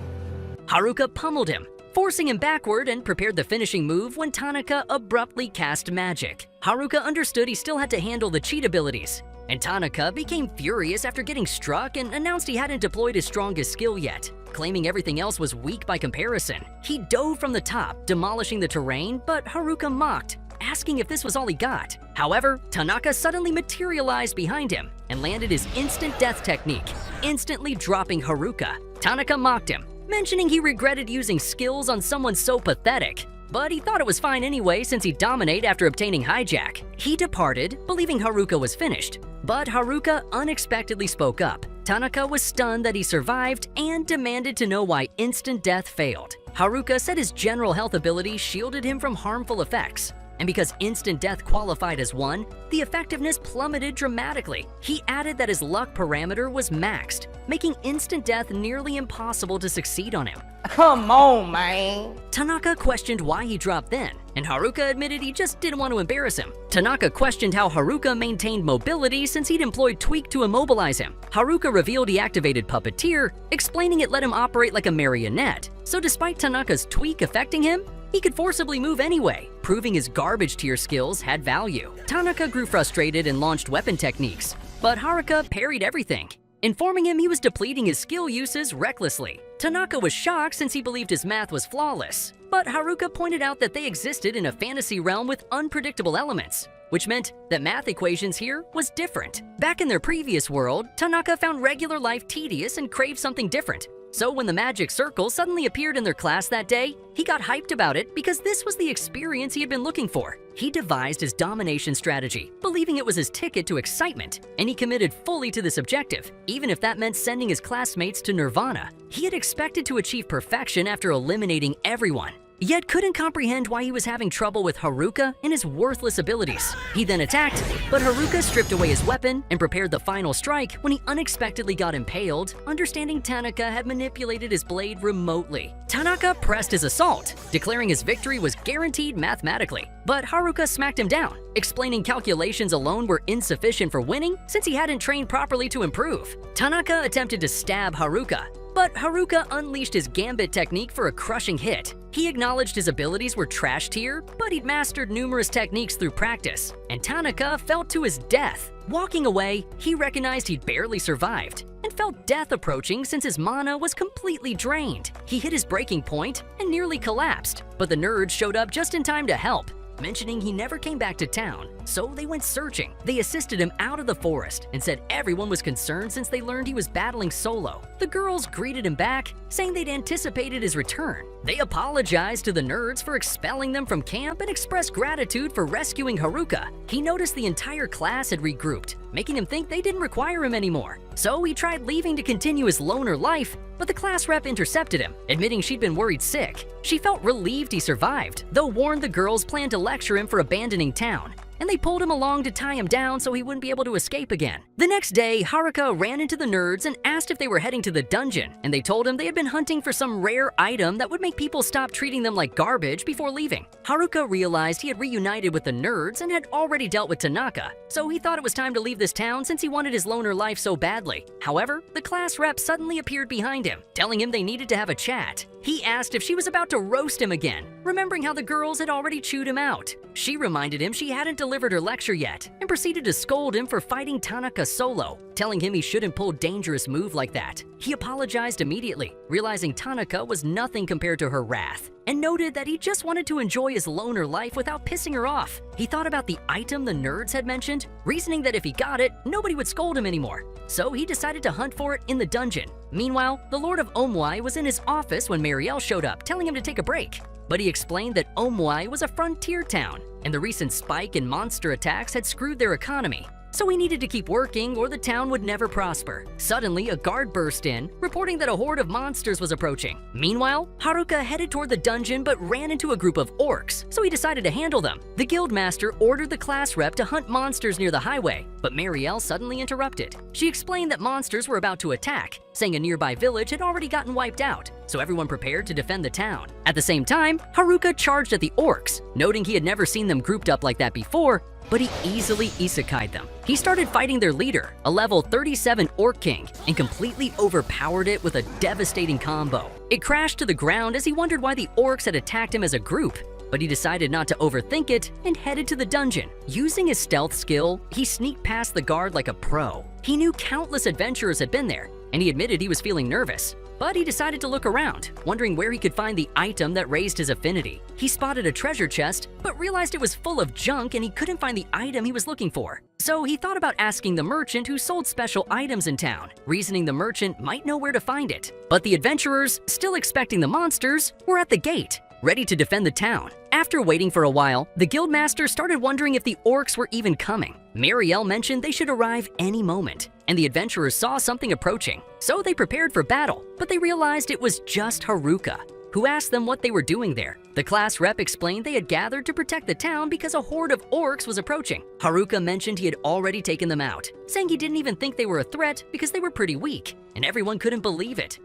Haruka pummeled him, forcing him backward, and prepared the finishing move when Tanaka abruptly cast magic. Haruka understood he still had to handle the cheat abilities, and Tanaka became furious after getting struck and announced he hadn't deployed his strongest skill yet. Claiming everything else was weak by comparison, he dove from the top, demolishing the terrain, but Haruka mocked, asking if this was all he got. However, Tanaka suddenly materialized behind him and landed his instant death technique, instantly dropping Haruka. Tanaka mocked him, mentioning he regretted using skills on someone so pathetic, but he thought it was fine anyway since he'd dominate after obtaining hijack. He departed, believing Haruka was finished, but Haruka unexpectedly spoke up. Tanaka was stunned that he survived and demanded to know why instant death failed. Haruka said his general health ability shielded him from harmful effects, and because instant death qualified as one, the effectiveness plummeted dramatically. He added that his luck parameter was maxed, making instant death nearly impossible to succeed on him. Come on, man. Tanaka questioned why he dropped then, and Haruka admitted he just didn't want to embarrass him. Tanaka questioned how Haruka maintained mobility since he'd employed Tweak to immobilize him. Haruka revealed he activated Puppeteer, explaining it let him operate like a marionette. So despite Tanaka's Tweak affecting him, he could forcibly move anyway, proving his garbage tier skills had value. Tanaka grew frustrated and launched weapon techniques, but Haruka parried everything, informing him he was depleting his skill uses recklessly. Tanaka was shocked since he believed his math was flawless, but Haruka pointed out that they existed in a fantasy realm with unpredictable elements, which meant that math equations here was different. Back in their previous world, Tanaka found regular life tedious and craved something different. So when the magic circle suddenly appeared in their class that day, he got hyped about it because this was the experience he had been looking for. He devised his domination strategy, believing it was his ticket to excitement, and he committed fully to this objective, even if that meant sending his classmates to Nirvana. He had expected to achieve perfection after eliminating everyone, yet couldn't comprehend why he was having trouble with Haruka and his worthless abilities. He then attacked, but Haruka stripped away his weapon and prepared the final strike when he unexpectedly got impaled, understanding Tanaka had manipulated his blade remotely. Tanaka pressed his assault, declaring his victory was guaranteed mathematically, but Haruka smacked him down, explaining calculations alone were insufficient for winning since he hadn't trained properly to improve. Tanaka attempted to stab Haruka, but Haruka unleashed his gambit technique for a crushing hit. He acknowledged his abilities were trash tier, but he'd mastered numerous techniques through practice, and Tanaka fell to his death. Walking away, he recognized he'd barely survived and felt death approaching since his mana was completely drained. He hit his breaking point and nearly collapsed, but the nerds showed up just in time to help, mentioning he never came back to town, so they went searching. They assisted him out of the forest and said everyone was concerned since they learned he was battling solo. The girls greeted him back, saying they'd anticipated his return. They apologized to the nerds for expelling them from camp and expressed gratitude for rescuing Haruka. He noticed the entire class had regrouped, making him think they didn't require him anymore. So he tried leaving to continue his loner life, but the class rep intercepted him, admitting she'd been worried sick. She felt relieved he survived, though warned the girls planned to lecture him for abandoning town, and they pulled him along to tie him down so he wouldn't be able to escape again. The next day, Haruka ran into the nerds and asked if they were heading to the dungeon, and they told him they had been hunting for some rare item that would make people stop treating them like garbage before leaving. Haruka realized he had reunited with the nerds and had already dealt with Tanaka, so he thought it was time to leave this town since he wanted his loner life so badly. However, the class rep suddenly appeared behind him, telling him they needed to have a chat. He asked if she was about to roast him again, remembering how the girls had already chewed him out. She reminded him she hadn't delivered her lecture yet and proceeded to scold him for fighting Tanaka solo, telling him he shouldn't pull dangerous move like that. He apologized immediately, realizing Tanaka was nothing compared to her wrath, and noted that he just wanted to enjoy his loner life without pissing her off. He thought about the item the nerds had mentioned, reasoning that if he got it, nobody would scold him anymore. So he decided to hunt for it in the dungeon. Meanwhile, the Lord of Omwai was in his office when Marielle showed up, telling him to take a break. But he explained that Omwai was a frontier town, and the recent spike in monster attacks had screwed their economy. so he needed to keep working or the town would never prosper. Suddenly, a guard burst in, reporting that a horde of monsters was approaching. Meanwhile, Haruka headed toward the dungeon but ran into a group of orcs, so he decided to handle them. The guildmaster ordered the class rep to hunt monsters near the highway, but Marielle suddenly interrupted. She explained that monsters were about to attack, saying a nearby village had already gotten wiped out, so everyone prepared to defend the town. At the same time, Haruka charged at the orcs, noting he had never seen them grouped up like that before, but he easily Isekai'd them. He started fighting their leader, a level 37 Orc King, and completely overpowered it with a devastating combo. It crashed to the ground as he wondered why the orcs had attacked him as a group, but he decided not to overthink it and headed to the dungeon. Using his stealth skill, he sneaked past the guard like a pro. He knew countless adventurers had been there, and he admitted he was feeling nervous. But he decided to look around, wondering where he could find the item that raised his affinity. He spotted a treasure chest, but realized it was full of junk and he couldn't find the item he was looking for. So he thought about asking the merchant who sold special items in town, reasoning the merchant might know where to find it. But the adventurers, still expecting the monsters, were at the gate, ready to defend the town. After waiting for a while, the guildmaster started wondering if the orcs were even coming. Marielle mentioned they should arrive any moment, and the adventurers saw something approaching. So they prepared for battle, but they realized it was just Haruka, who asked them what they were doing there. The class rep explained they had gathered to protect the town because a horde of orcs was approaching. Haruka mentioned he had already taken them out, saying he didn't even think they were a threat because they were pretty weak, and everyone couldn't believe it.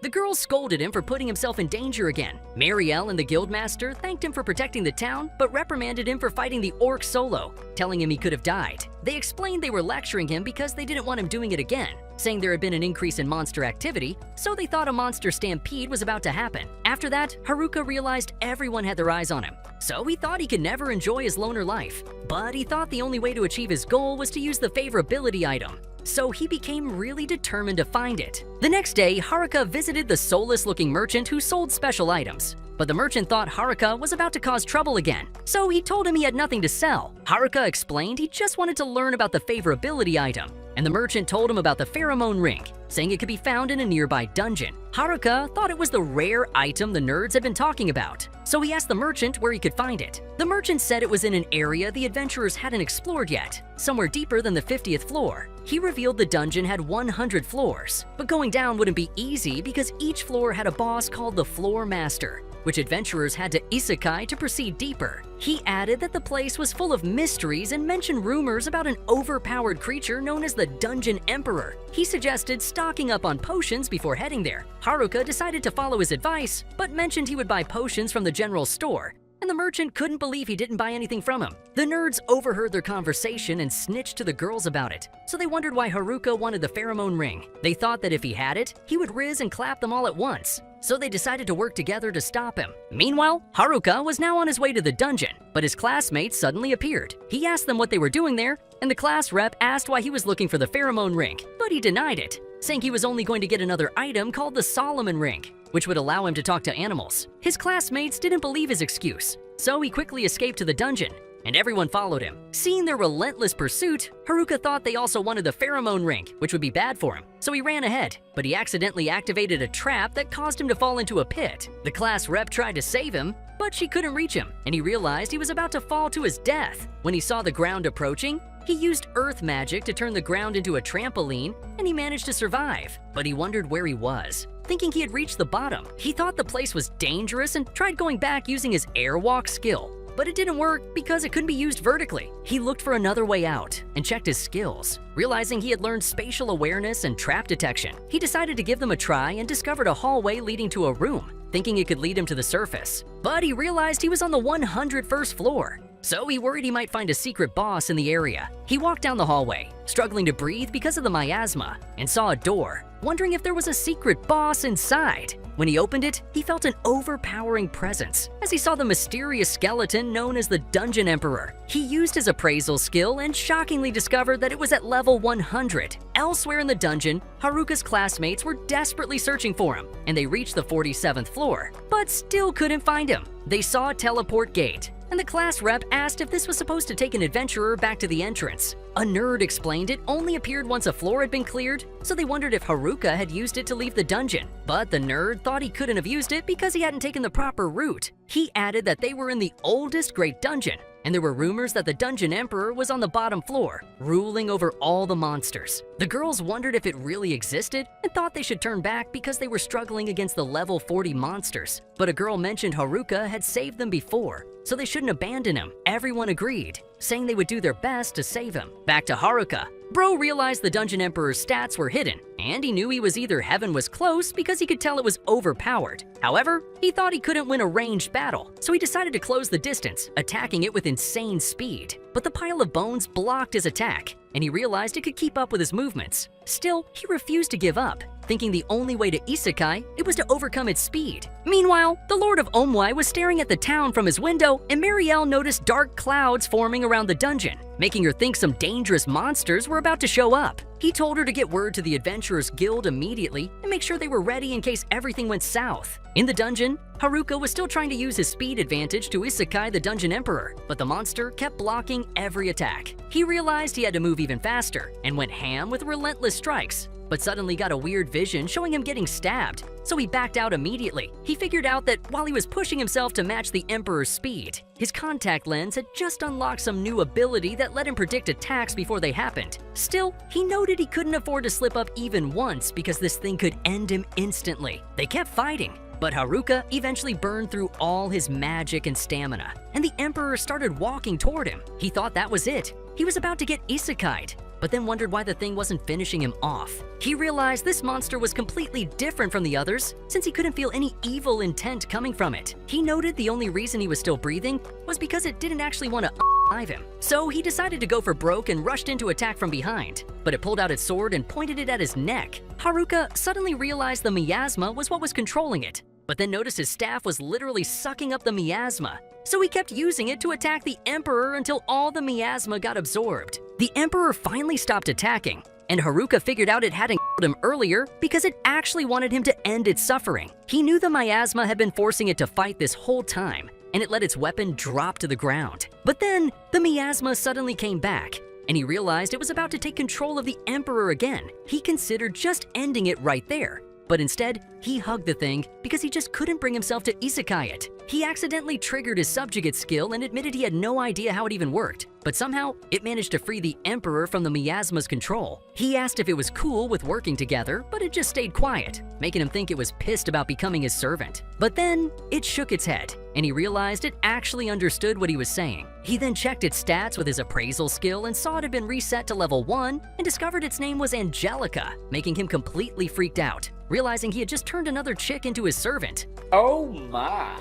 The girls scolded him for putting himself in danger again. Marielle and the guildmaster thanked him for protecting the town, but reprimanded him for fighting the orcs solo, telling him he could have died. They explained they were lecturing him because they didn't want him doing it again, saying there had been an increase in monster activity, so they thought a monster stampede was about to happen. After that, Haruka realized everyone had their eyes on him, so he thought he could never enjoy his loner life. But he thought the only way to achieve his goal was to use the favorability item. So he became really determined to find it. The next day, Haruka visited the soulless-looking merchant who sold special items. But the merchant thought Haruka was about to cause trouble again, so he told him he had nothing to sell. Haruka explained he just wanted to learn about the favorability item, and the merchant told him about the pheromone ring, saying it could be found in a nearby dungeon. Haruka thought it was the rare item the nerds had been talking about, so he asked the merchant where he could find it. The merchant said it was in an area the adventurers hadn't explored yet, somewhere deeper than the 50th floor. He revealed the dungeon had 100 floors, but going down wouldn't be easy because each floor had a boss called the Floor Master, which adventurers had to Isekai'd to proceed deeper. He added that the place was full of mysteries and mentioned rumors about an overpowered creature known as the Dungeon Emperor. He suggested stocking up on potions before heading there. Haruka decided to follow his advice, but mentioned he would buy potions from the general store, and the merchant couldn't believe he didn't buy anything from him. The nerds overheard their conversation and snitched to the girls about it, so they wondered why Haruka wanted the pheromone ring. They thought that if he had it, he would riz and clap them all at once, so they decided to work together to stop him. Meanwhile, Haruka was now on his way to the dungeon, but his classmates suddenly appeared. He asked them what they were doing there, and the class rep asked why he was looking for the pheromone ring, but he denied it, saying he was only going to get another item called the Solomon ring, which would allow him to talk to animals. His classmates didn't believe his excuse, so he quickly escaped to the dungeon, and everyone followed him. Seeing their relentless pursuit, Haruka thought they also wanted the pheromone ring, which would be bad for him, so he ran ahead, but he accidentally activated a trap that caused him to fall into a pit. The class rep tried to save him, but she couldn't reach him, and he realized he was about to fall to his death. When he saw the ground approaching, he used earth magic to turn the ground into a trampoline, and he managed to survive, but he wondered where he was. Thinking he had reached the bottom, he thought the place was dangerous and tried going back using his airwalk skill, but it didn't work because it couldn't be used vertically. He looked for another way out and checked his skills. Realizing he had learned spatial awareness and trap detection, he decided to give them a try and discovered a hallway leading to a room, thinking it could lead him to the surface. But he realized he was on the 101st floor, so he worried he might find a secret boss in the area. He walked down the hallway, struggling to breathe because of the miasma, and saw a door, wondering if there was a secret boss inside. When he opened it, he felt an overpowering presence as he saw the mysterious skeleton known as the Dungeon Emperor. He used his appraisal skill and shockingly discovered that it was at level 100. Elsewhere in the dungeon, Haruka's classmates were desperately searching for him, and they reached the 47th floor, but still couldn't find him. They saw a teleport gate, and the class rep asked if this was supposed to take an adventurer back to the entrance. A nerd explained it only appeared once a floor had been cleared, so they wondered if Haruka had used it to leave the dungeon. But the nerd thought he couldn't have used it because he hadn't taken the proper route. He added that they were in the oldest great dungeon, and there were rumors that the Dungeon Emperor was on the bottom floor, ruling over all the monsters. The girls wondered if it really existed and thought they should turn back because they were struggling against the level 40 monsters. But a girl mentioned Haruka had saved them before, so they shouldn't abandon him. Everyone agreed, saying they would do their best to save him. Back to Haruka. Bro realized the Dungeon Emperor's stats were hidden, and he knew he was either heaven was close because he could tell it was overpowered. However, he thought he couldn't win a ranged battle, so he decided to close the distance, attacking it with insane speed. But the pile of bones blocked his attack, and he realized it could keep up with his movements. Still, he refused to give up, thinking the only way to Isekai it was to overcome its speed. Meanwhile, the Lord of Omwai was staring at the town from his window, and Marielle noticed dark clouds forming around the dungeon, making her think some dangerous monsters were about to show up. He told her to get word to the Adventurers Guild immediately and make sure they were ready in case everything went south. In the dungeon, Haruka was still trying to use his speed advantage to Isekai the Dungeon Emperor, but the monster kept blocking every attack. He realized he had to move even faster and went ham with relentless strikes, but suddenly got a weird vision showing him getting stabbed, so he backed out immediately. He figured out that while he was pushing himself to match the Emperor's speed, his contact lens had just unlocked some new ability that let him predict attacks before they happened. Still, he noted he couldn't afford to slip up even once because this thing could end him instantly. They kept fighting, but Haruka eventually burned through all his magic and stamina, and the Emperor started walking toward him. He thought that was it. He was about to get Isekai'd, but then wondered why the thing wasn't finishing him off. He realized this monster was completely different from the others since he couldn't feel any evil intent coming from it. He noted the only reason he was still breathing was because it didn't actually want to alive him. So he decided to go for broke and rushed in to attack from behind, but it pulled out its sword and pointed it at his neck. Haruka suddenly realized the miasma was what was controlling it, but then noticed his staff was literally sucking up the miasma. So he kept using it to attack the Emperor until all the miasma got absorbed. The Emperor finally stopped attacking, and Haruka figured out it hadn't killed him earlier because it actually wanted him to end its suffering. He knew the miasma had been forcing it to fight this whole time, and it let its weapon drop to the ground. But then, the miasma suddenly came back, and he realized it was about to take control of the Emperor again. He considered just ending it right there, but instead, he hugged the thing because he just couldn't bring himself to Isekai it. He accidentally triggered his subjugate skill and admitted he had no idea how it even worked, but somehow it managed to free the Emperor from the miasma's control. He asked if it was cool with working together, but it just stayed quiet, making him think it was pissed about becoming his servant. But then, it shook its head, and he realized it actually understood what he was saying. He then checked its stats with his appraisal skill and saw it had been reset to level 1 and discovered its name was Angelica, making him completely freaked out, realizing he had just turned another chick into his servant. Oh my.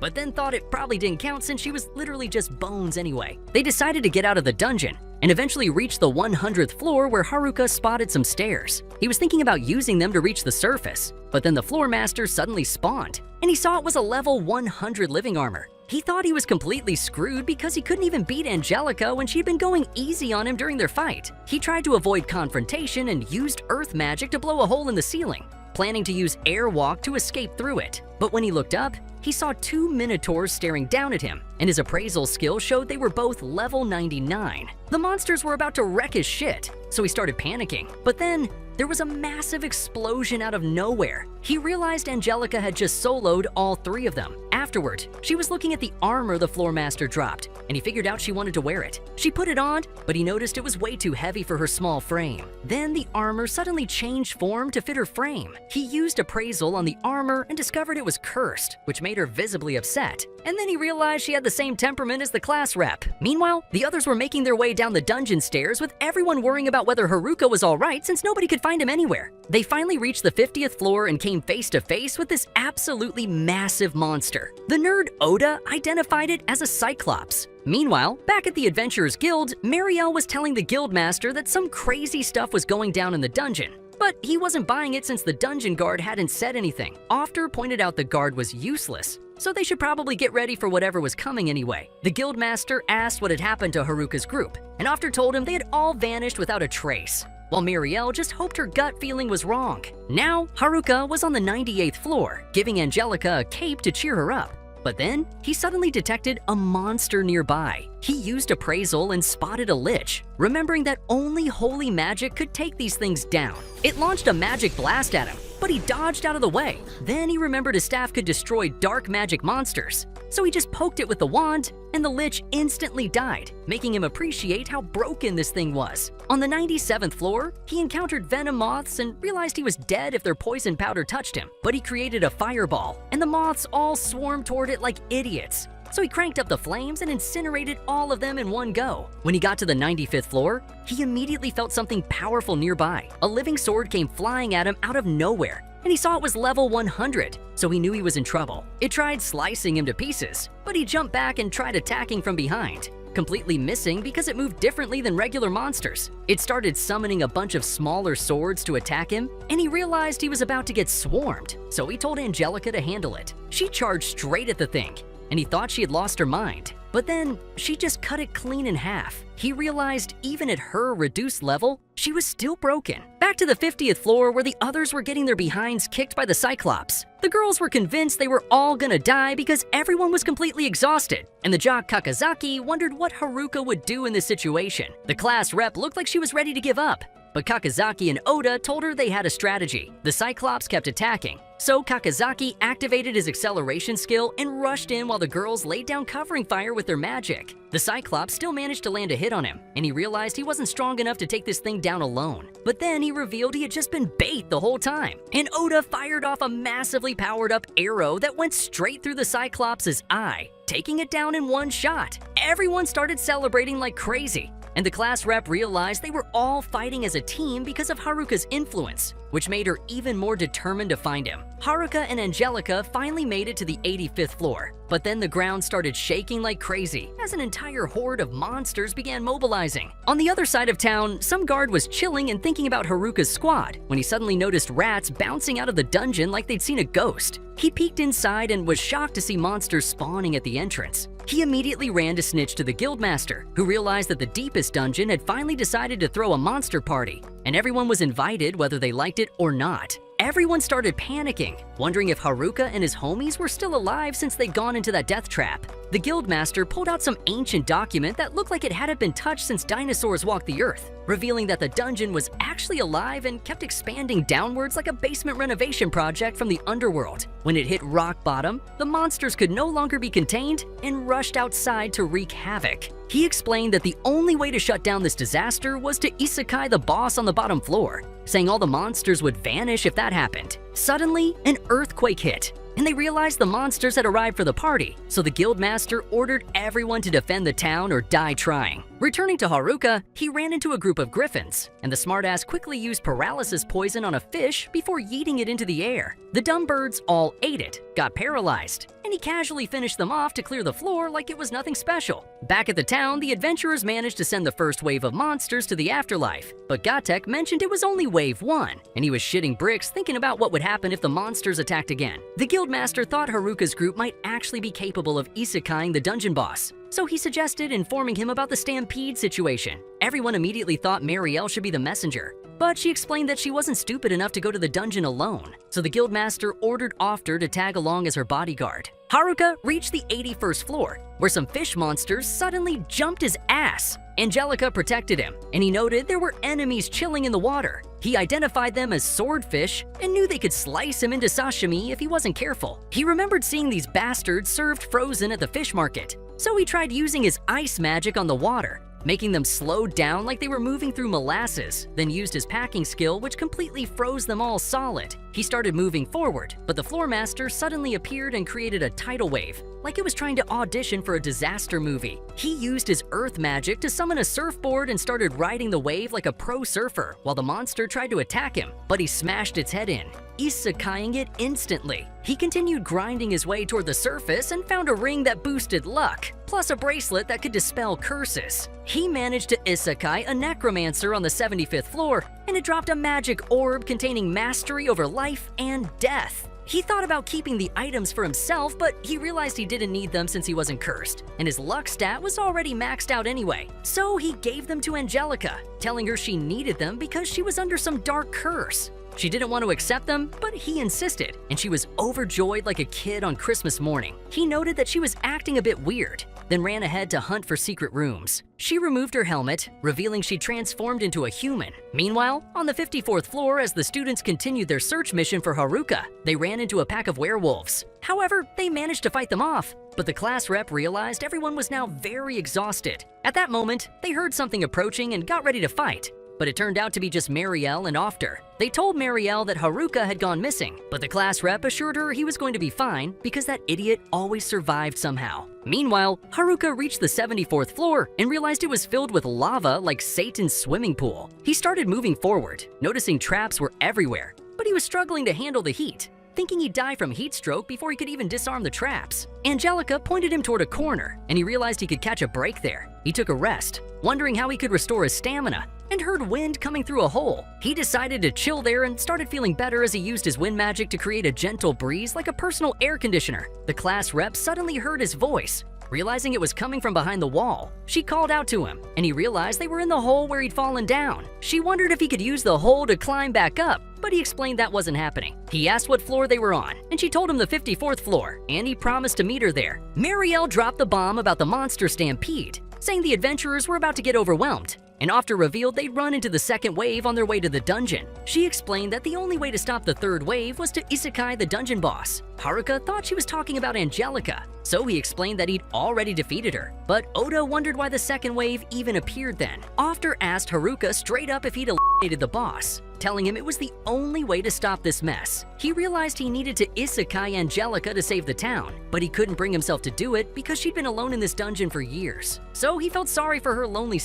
But then thought it probably didn't count since she was literally just bones anyway. They decided to get out of the dungeon and eventually reached the 100th floor where Haruka spotted some stairs. He was thinking about using them to reach the surface, but then the floor master suddenly spawned, and he saw it was a level 100 living armor. He thought he was completely screwed because he couldn't even beat Angelica when she'd been going easy on him during their fight. He tried to avoid confrontation and used earth magic to blow a hole in the ceiling, planning to use airwalk to escape through it. But when he looked up, he saw 2 minotaurs staring down at him, and his appraisal skill showed they were both level 99. The monsters were about to wreck his shit, so he started panicking. But then, there was a massive explosion out of nowhere. He realized Angelica had just soloed all 3 of them. Afterward, she was looking at the armor the floor master dropped, and he figured out she wanted to wear it. She put it on, but he noticed it was way too heavy for her small frame. Then the armor suddenly changed form to fit her frame. He used appraisal on the armor and discovered it was cursed, which made her visibly upset. And then he realized she had the same temperament as the class rep. Meanwhile, the others were making their way down the dungeon stairs with everyone worrying about whether Haruka was alright since nobody could find him anywhere. They finally reached the 50th floor and came face to face with this absolutely massive monster. The nerd Oda identified it as a Cyclops. Meanwhile, back at the Adventurers Guild, Marielle was telling the guildmaster that some crazy stuff was going down in the dungeon. But he wasn't buying it since the dungeon guard hadn't said anything. Ofter pointed out the guard was useless, so they should probably get ready for whatever was coming anyway. The guildmaster asked what had happened to Haruka's group, and Ofter told him they had all vanished without a trace, while Marielle just hoped her gut feeling was wrong. Now, Haruka was on the 98th floor, giving Angelica a cape to cheer her up. But then, he suddenly detected a monster nearby. He used appraisal and spotted a lich, remembering that only holy magic could take these things down. It launched a magic blast at him, but he dodged out of the way. Then he remembered his staff could destroy dark magic monsters, so he just poked it with the wand, and the lich instantly died, making him appreciate how broken this thing was. On the 97th floor, he encountered venom moths and realized he was dead if their poison powder touched him, but he created a fireball, and the moths all swarmed toward it like idiots. So he cranked up the flames and incinerated all of them in one go. When he got to the 95th floor, he immediately felt something powerful nearby. A living sword came flying at him out of nowhere, and he saw it was level 100, so he knew he was in trouble. It tried slicing him to pieces, but he jumped back and tried attacking from behind, completely missing because it moved differently than regular monsters. It started summoning a bunch of smaller swords to attack him, and he realized he was about to get swarmed, so he told Angelica to handle it. She charged straight at the thing, and he thought she had lost her mind. But then, she just cut it clean in half. He realized even at her reduced level, she was still broken. Back to the 50th floor where the others were getting their behinds kicked by the Cyclops. The girls were convinced they were all gonna die because everyone was completely exhausted, and the jock Kakazaki wondered what Haruka would do in this situation. The class rep looked like she was ready to give up, but Kakazaki and Oda told her they had a strategy. The Cyclops kept attacking, so Kakazaki activated his acceleration skill and rushed in while the girls laid down covering fire with their magic. The Cyclops still managed to land a hit on him, and he realized he wasn't strong enough to take this thing down alone. But then he revealed he had just been bait the whole time, and Oda fired off a massively powered-up arrow that went straight through the Cyclops' eye, taking it down in one shot. Everyone started celebrating like crazy, and the class rep realized they were all fighting as a team because of Haruka's influence, which made her even more determined to find him. Haruka and Angelica finally made it to the 85th floor, but then the ground started shaking like crazy as an entire horde of monsters began mobilizing. On the other side of town, some guard was chilling and thinking about Haruka's squad when he suddenly noticed rats bouncing out of the dungeon like they'd seen a ghost. He peeked inside and was shocked to see monsters spawning at the entrance. He immediately ran to snitch to the guildmaster, who realized that the deepest dungeon had finally decided to throw a monster party, and everyone was invited whether they liked it or not. Everyone started panicking, wondering if Haruka and his homies were still alive since they'd gone into that death trap. The guildmaster pulled out some ancient document that looked like it hadn't been touched since dinosaurs walked the earth, revealing that the dungeon was actually alive and kept expanding downwards like a basement renovation project from the underworld. When it hit rock bottom, the monsters could no longer be contained and rushed outside to wreak havoc. He explained that the only way to shut down this disaster was to Isekai'd the boss on the bottom floor, saying all the monsters would vanish if that happened. Suddenly, an earthquake hit, and they realized the monsters had arrived for the party, so the guildmaster ordered everyone to defend the town or die trying. Returning to Haruka, he ran into a group of griffins, and the smartass quickly used paralysis poison on a fish before yeeting it into the air. The dumb birds all ate it, got paralyzed, and he casually finished them off to clear the floor like it was nothing special. Back at the town, the adventurers managed to send the first wave of monsters to the afterlife, but Gatek mentioned it was only wave 1, and he was shitting bricks thinking about what would happen if the monsters attacked again. The guildmaster thought Haruka's group might actually be capable of isekai'ing the dungeon boss, so he suggested informing him about the stampede situation. Everyone immediately thought Marielle should be the messenger, but she explained that she wasn't stupid enough to go to the dungeon alone, so the guildmaster ordered Ofter to tag along as her bodyguard. Haruka reached the 81st floor, where some fish monsters suddenly jumped his ass. Angelica protected him, and he noted there were enemies chilling in the water. He identified them as swordfish and knew they could slice him into sashimi if he wasn't careful. He remembered seeing these bastards served frozen at the fish market, so he tried using his ice magic on the water, making them slow down like they were moving through molasses, then used his packing skill, which completely froze them all solid. He started moving forward, but the floor master suddenly appeared and created a tidal wave, like it was trying to audition for a disaster movie. He used his earth magic to summon a surfboard and started riding the wave like a pro surfer, while the monster tried to attack him, but he smashed its head in, isekai'ing it instantly. He continued grinding his way toward the surface and found a ring that boosted luck, plus a bracelet that could dispel curses. He managed to isekai a necromancer on the 75th floor, and it dropped a magic orb containing mastery over life and death. He thought about keeping the items for himself, but he realized he didn't need them since he wasn't cursed, and his luck stat was already maxed out anyway. So he gave them to Angelica, telling her she needed them because she was under some dark curse. She didn't want to accept them, but he insisted, and she was overjoyed like a kid on Christmas morning. He noted that she was acting a bit weird, then ran ahead to hunt for secret rooms. She removed her helmet, revealing she transformed into a human. Meanwhile, on the 54th floor, as the students continued their search mission for Haruka, they ran into a pack of werewolves. However, they managed to fight them off, but the class rep realized everyone was now very exhausted. At that moment, they heard something approaching and got ready to fight. But it turned out to be just Marielle and Ofter. They told Marielle that Haruka had gone missing, but the class rep assured her he was going to be fine because that idiot always survived somehow. Meanwhile, Haruka reached the 74th floor and realized it was filled with lava like Satan's swimming pool. He started moving forward, noticing traps were everywhere, but he was struggling to handle the heat, thinking he'd die from heat stroke before he could even disarm the traps. Angelica pointed him toward a corner, and he realized he could catch a break there. He took a rest, wondering how he could restore his stamina, and heard wind coming through a hole. He decided to chill there and started feeling better as he used his wind magic to create a gentle breeze like a personal air conditioner. The class rep suddenly heard his voice. Realizing it was coming from behind the wall, she called out to him, and he realized they were in the hole where he'd fallen down. She wondered if he could use the hole to climb back up, but he explained that wasn't happening. He asked what floor they were on, and she told him the 54th floor, and he promised to meet her there. Marielle dropped the bomb about the monster stampede, saying the adventurers were about to get overwhelmed, and Ofter revealed they'd run into the second wave on their way to the dungeon. She explained that the only way to stop the third wave was to Isekai'd the dungeon boss. Haruka thought she was talking about Angelica, so he explained that he'd already defeated her, but Oda wondered why the second wave even appeared then. Ofter asked Haruka straight up if he'd eliminated the boss, telling him it was the only way to stop this mess. He realized he needed to Isekai Angelica to save the town, but he couldn't bring himself to do it because she'd been alone in this dungeon for years. So he felt sorry for her lonely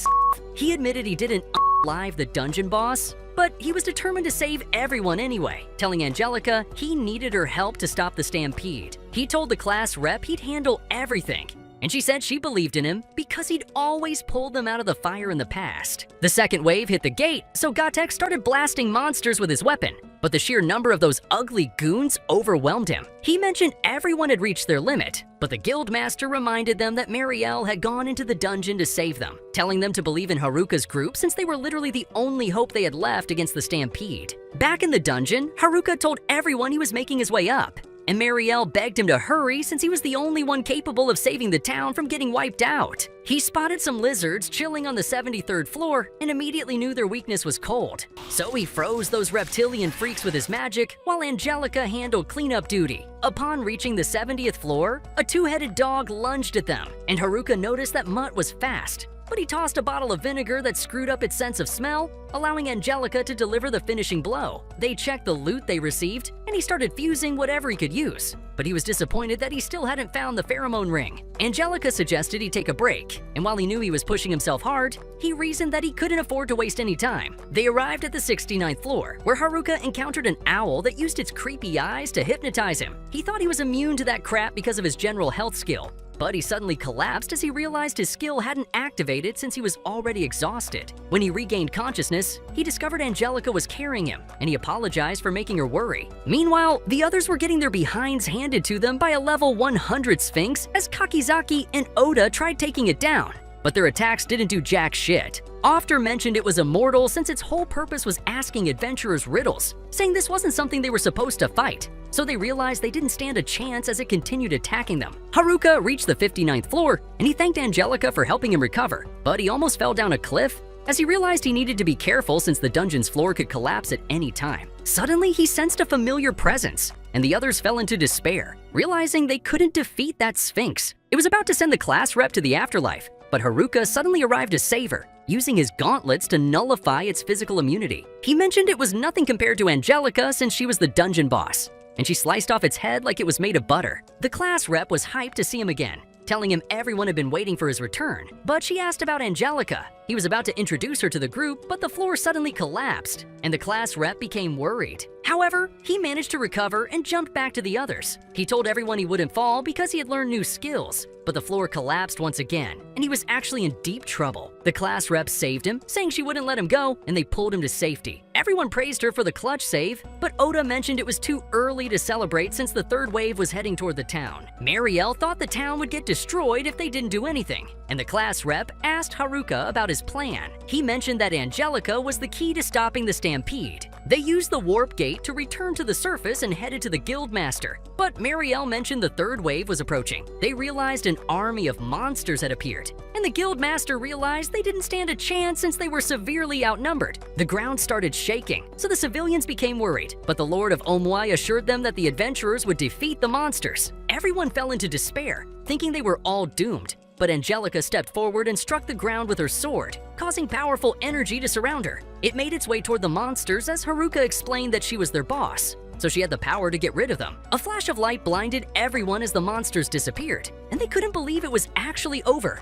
He admitted he didn't unalive the dungeon boss, but he was determined to save everyone anyway, telling Angelica he needed her help to stop the stampede. He told the class rep he'd handle everything, and she said she believed in him because he'd always pulled them out of the fire in the past. The second wave hit the gate, so Gotek started blasting monsters with his weapon, but the sheer number of those ugly goons overwhelmed him. He mentioned everyone had reached their limit, but the guildmaster reminded them that Marielle had gone into the dungeon to save them, telling them to believe in Haruka's group since they were literally the only hope they had left against the stampede. Back in the dungeon, Haruka told everyone he was making his way up, and Marielle begged him to hurry since he was the only one capable of saving the town from getting wiped out. He spotted some lizards chilling on the 73rd floor and immediately knew their weakness was cold. So he froze those reptilian freaks with his magic while Angelica handled cleanup duty. Upon reaching the 70th floor, a two-headed dog lunged at them, and Haruka noticed that Mutt was fast, but he tossed a bottle of vinegar that screwed up its sense of smell, allowing Angelica to deliver the finishing blow. They checked the loot they received, and he started fusing whatever he could use, but he was disappointed that he still hadn't found the pheromone ring. Angelica suggested he take a break, and while he knew he was pushing himself hard, he reasoned that he couldn't afford to waste any time. They arrived at the 69th floor, where Haruka encountered an owl that used its creepy eyes to hypnotize him. He thought he was immune to that crap because of his general health skill, but he suddenly collapsed as he realized his skill hadn't activated since he was already exhausted. When he regained consciousness, he discovered Angelica was carrying him, and he apologized for making her worry. Meanwhile, the others were getting their behinds handed to them by a level 100 Sphinx as Kakizaki and Oda tried taking it down, but their attacks didn't do jack shit. Ofter mentioned it was immortal since its whole purpose was asking adventurers riddles, saying this wasn't something they were supposed to fight, so they realized they didn't stand a chance as it continued attacking them. Haruka reached the 59th floor, and he thanked Angelica for helping him recover, but he almost fell down a cliff as he realized he needed to be careful since the dungeon's floor could collapse at any time. Suddenly, he sensed a familiar presence, and the others fell into despair, realizing they couldn't defeat that Sphinx. It was about to send the class rep to the afterlife, but Haruka suddenly arrived to save her, using his gauntlets to nullify its physical immunity. He mentioned it was nothing compared to Angelica since she was the dungeon boss, and she sliced off its head like it was made of butter. The class rep was hyped to see him again, telling him everyone had been waiting for his return, but she asked about Angelica. He was about to introduce her to the group, but the floor suddenly collapsed, and the class rep became worried. However, he managed to recover and jumped back to the others. He told everyone he wouldn't fall because he had learned new skills, but the floor collapsed once again, and he was actually in deep trouble. The class rep saved him, saying she wouldn't let him go, and they pulled him to safety. Everyone praised her for the clutch save, but Oda mentioned it was too early to celebrate since the third wave was heading toward the town. Marielle thought the town would get destroyed if they didn't do anything, and the class rep asked Haruka about his plan. He mentioned that Angelica was the key to stopping the stampede, They used the warp gate to return to the surface and headed to the Guildmaster. But Marielle mentioned the third wave was approaching. They realized an army of monsters had appeared, and the Guildmaster realized they didn't stand a chance since they were severely outnumbered. The ground started shaking, so the civilians became worried, but the Lord of Omwai assured them that the adventurers would defeat the monsters. Everyone fell into despair, thinking they were all doomed. But Angelica stepped forward and struck the ground with her sword, causing powerful energy to surround her. It made its way toward the monsters as Haruka explained that she was their boss, so she had the power to get rid of them. A flash of light blinded everyone as the monsters disappeared, and they couldn't believe it was actually over.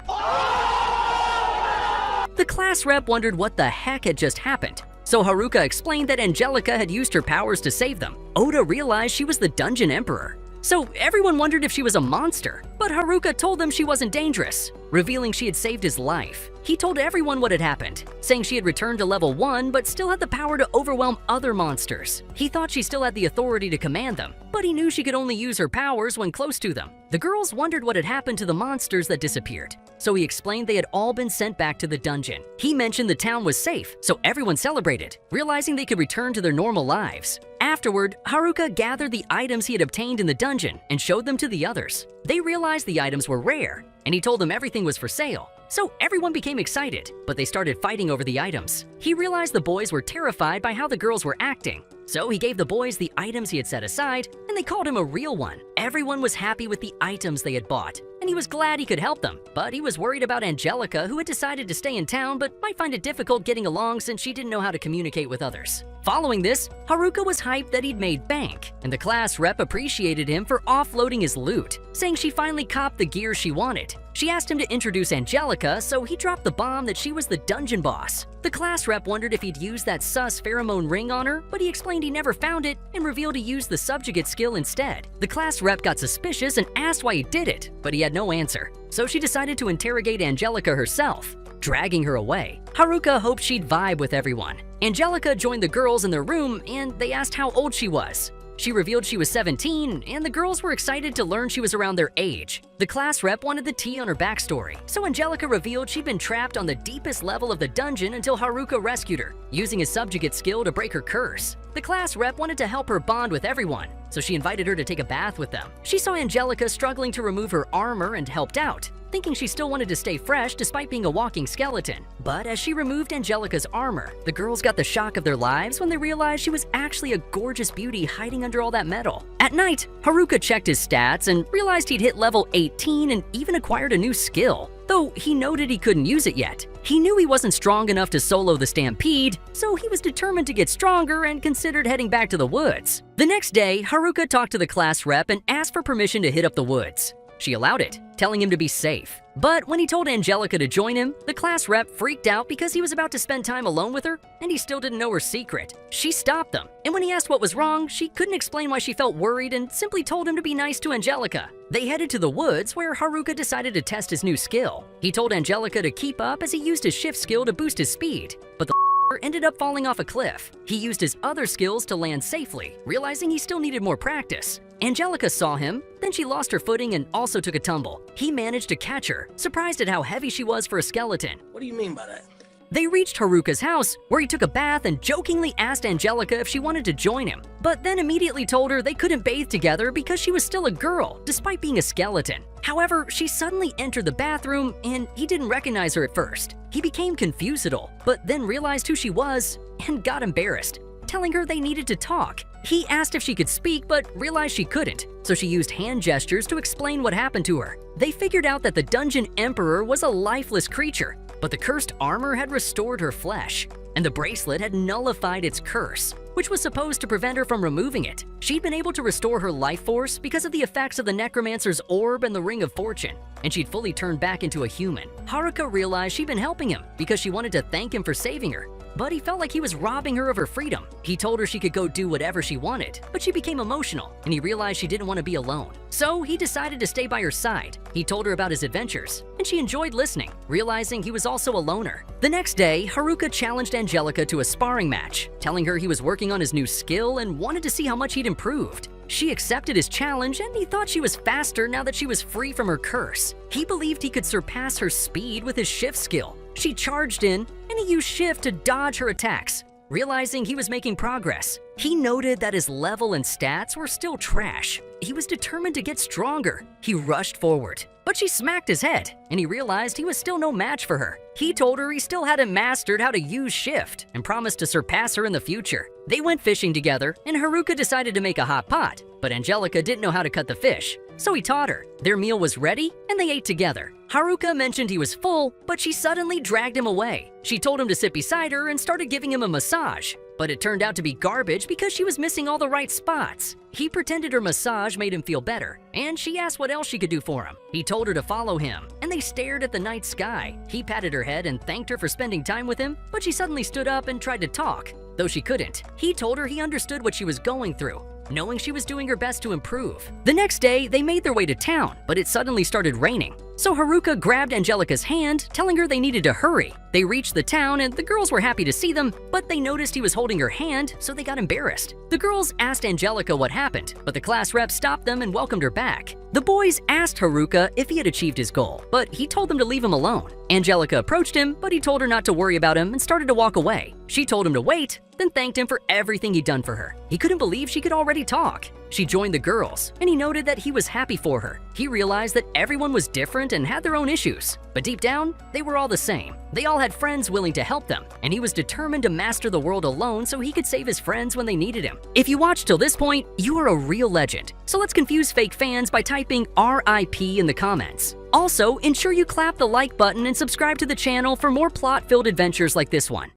The class rep wondered what the heck had just happened, so Haruka explained that Angelica had used her powers to save them. Oda realized she was the Dungeon Emperor, so everyone wondered if she was a monster, but Haruka told them she wasn't dangerous, revealing she had saved his life. He told everyone what had happened, saying she had returned to level 1 but still had the power to overwhelm other monsters. He thought she still had the authority to command them, but he knew she could only use her powers when close to them. The girls wondered what had happened to the monsters that disappeared, so he explained they had all been sent back to the dungeon. He mentioned the town was safe, so everyone celebrated, realizing they could return to their normal lives. Afterward, Haruka gathered the items he had obtained in the dungeon and showed them to the others. They realized the items were rare, and he told them everything was for sale. So everyone became excited, but they started fighting over the items. He realized the boys were terrified by how the girls were acting, so he gave the boys the items he had set aside, and they called him a real one. Everyone was happy with the items they had bought, and he was glad he could help them. But he was worried about Angelica, who had decided to stay in town but might find it difficult getting along since she didn't know how to communicate with others. Following this, Haruka was hyped that he'd made bank, and the class rep appreciated him for offloading his loot, saying she finally copped the gear she wanted. She asked him to introduce Angelica, so he dropped the bomb that she was the dungeon boss. The class rep wondered if he'd used that sus pheromone ring on her, but he explained he never found it and revealed he used the subjugate skill instead. The class rep got suspicious and asked why he did it, but he had no answer. So she decided to interrogate Angelica herself, dragging her away. Haruka hoped she'd vibe with everyone. Angelica joined the girls in their room and they asked how old she was. She revealed she was 17, and the girls were excited to learn she was around their age. The class rep wanted the tea on her backstory, so Angelica revealed she'd been trapped on the deepest level of the dungeon until Haruka rescued her, using his subjugate skill to break her curse. The class rep wanted to help her bond with everyone, so she invited her to take a bath with them. She saw Angelica struggling to remove her armor and helped out, thinking she still wanted to stay fresh despite being a walking skeleton. But as she removed Angelica's armor, the girls got the shock of their lives when they realized she was actually a gorgeous beauty hiding under all that metal. At night, Haruka checked his stats and realized he'd hit level 18 and even acquired a new skill, though he noted he couldn't use it yet. He knew he wasn't strong enough to solo the stampede, so he was determined to get stronger and considered heading back to the woods. The next day, Haruka talked to the class rep and asked for permission to hit up the woods. She allowed it, telling him to be safe. But when he told Angelica to join him, the class rep freaked out because he was about to spend time alone with her, and he still didn't know her secret. She stopped them, and when he asked what was wrong, she couldn't explain why she felt worried and simply told him to be nice to Angelica. They headed to the woods where Haruka decided to test his new skill. He told Angelica to keep up as he used his shift skill to boost his speed, but the ended up falling off a cliff. He used his other skills to land safely, realizing he still needed more practice. Angelica saw him, then she lost her footing and also took a tumble. He managed to catch her, surprised at how heavy she was for a skeleton. What do you mean by that? They reached Haruka's house, where he took a bath and jokingly asked Angelica if she wanted to join him, but then immediately told her they couldn't bathe together because she was still a girl, despite being a skeleton. However, she suddenly entered the bathroom and he didn't recognize her at first. He became confusedal, but then realized who she was and got embarrassed, telling her they needed to talk. He asked if she could speak, but realized she couldn't, so she used hand gestures to explain what happened to her. They figured out that the Dungeon Emperor was a lifeless creature, but the cursed armor had restored her flesh, and the bracelet had nullified its curse, which was supposed to prevent her from removing it. She'd been able to restore her life force because of the effects of the Necromancer's Orb and the Ring of Fortune, and she'd fully turned back into a human. Haruka realized she'd been helping him because she wanted to thank him for saving her, but he felt like he was robbing her of her freedom. He told her she could go do whatever she wanted, but she became emotional, and he realized she didn't want to be alone. So he decided to stay by her side. He told her about his adventures, and she enjoyed listening, realizing he was also a loner. The next day, Haruka challenged Angelica to a sparring match, telling her he was working on his new skill and wanted to see how much he'd improved. She accepted his challenge, and he thought she was faster now that she was free from her curse. He believed he could surpass her speed with his shift skill. She charged in, and he used shift to dodge her attacks. Realizing he was making progress, he noted that his level and stats were still trash. He was determined to get stronger. He rushed forward, but she smacked his head, and he realized he was still no match for her. He told her he still hadn't mastered how to use shift and promised to surpass her in the future. They went fishing together, and Haruka decided to make a hot pot, but Angelica didn't know how to cut the fish, so he taught her. Their meal was ready, and they ate together. Haruka mentioned he was full, but she suddenly dragged him away. She told him to sit beside her and started giving him a massage, but it turned out to be garbage because she was missing all the right spots. He pretended her massage made him feel better, and she asked what else she could do for him. He told her to follow him, and they stared at the night sky. He patted her head and thanked her for spending time with him, but she suddenly stood up and tried to talk. Though she couldn't, he told her he understood what she was going through, knowing she was doing her best to improve. The next day, they made their way to town, but it suddenly started raining. So Haruka grabbed Angelica's hand, telling her they needed to hurry. They reached the town, and the girls were happy to see them, but they noticed he was holding her hand, so they got embarrassed. The girls asked Angelica what happened, but the class rep stopped them and welcomed her back. The boys asked Haruka if he had achieved his goal, but he told them to leave him alone. Angelica approached him, but he told her not to worry about him and started to walk away. She told him to wait, then thanked him for everything he'd done for her. He couldn't believe she could already talk. She joined the girls, and he noted that he was happy for her. He realized that everyone was different and had their own issues, but deep down, they were all the same. They all had friends willing to help them, and he was determined to master the world alone so he could save his friends when they needed him. If you watched till this point, you are a real legend. So let's confuse fake fans by typing RIP in the comments. Also, ensure you clap the like button and subscribe to the channel for more plot-filled adventures like this one.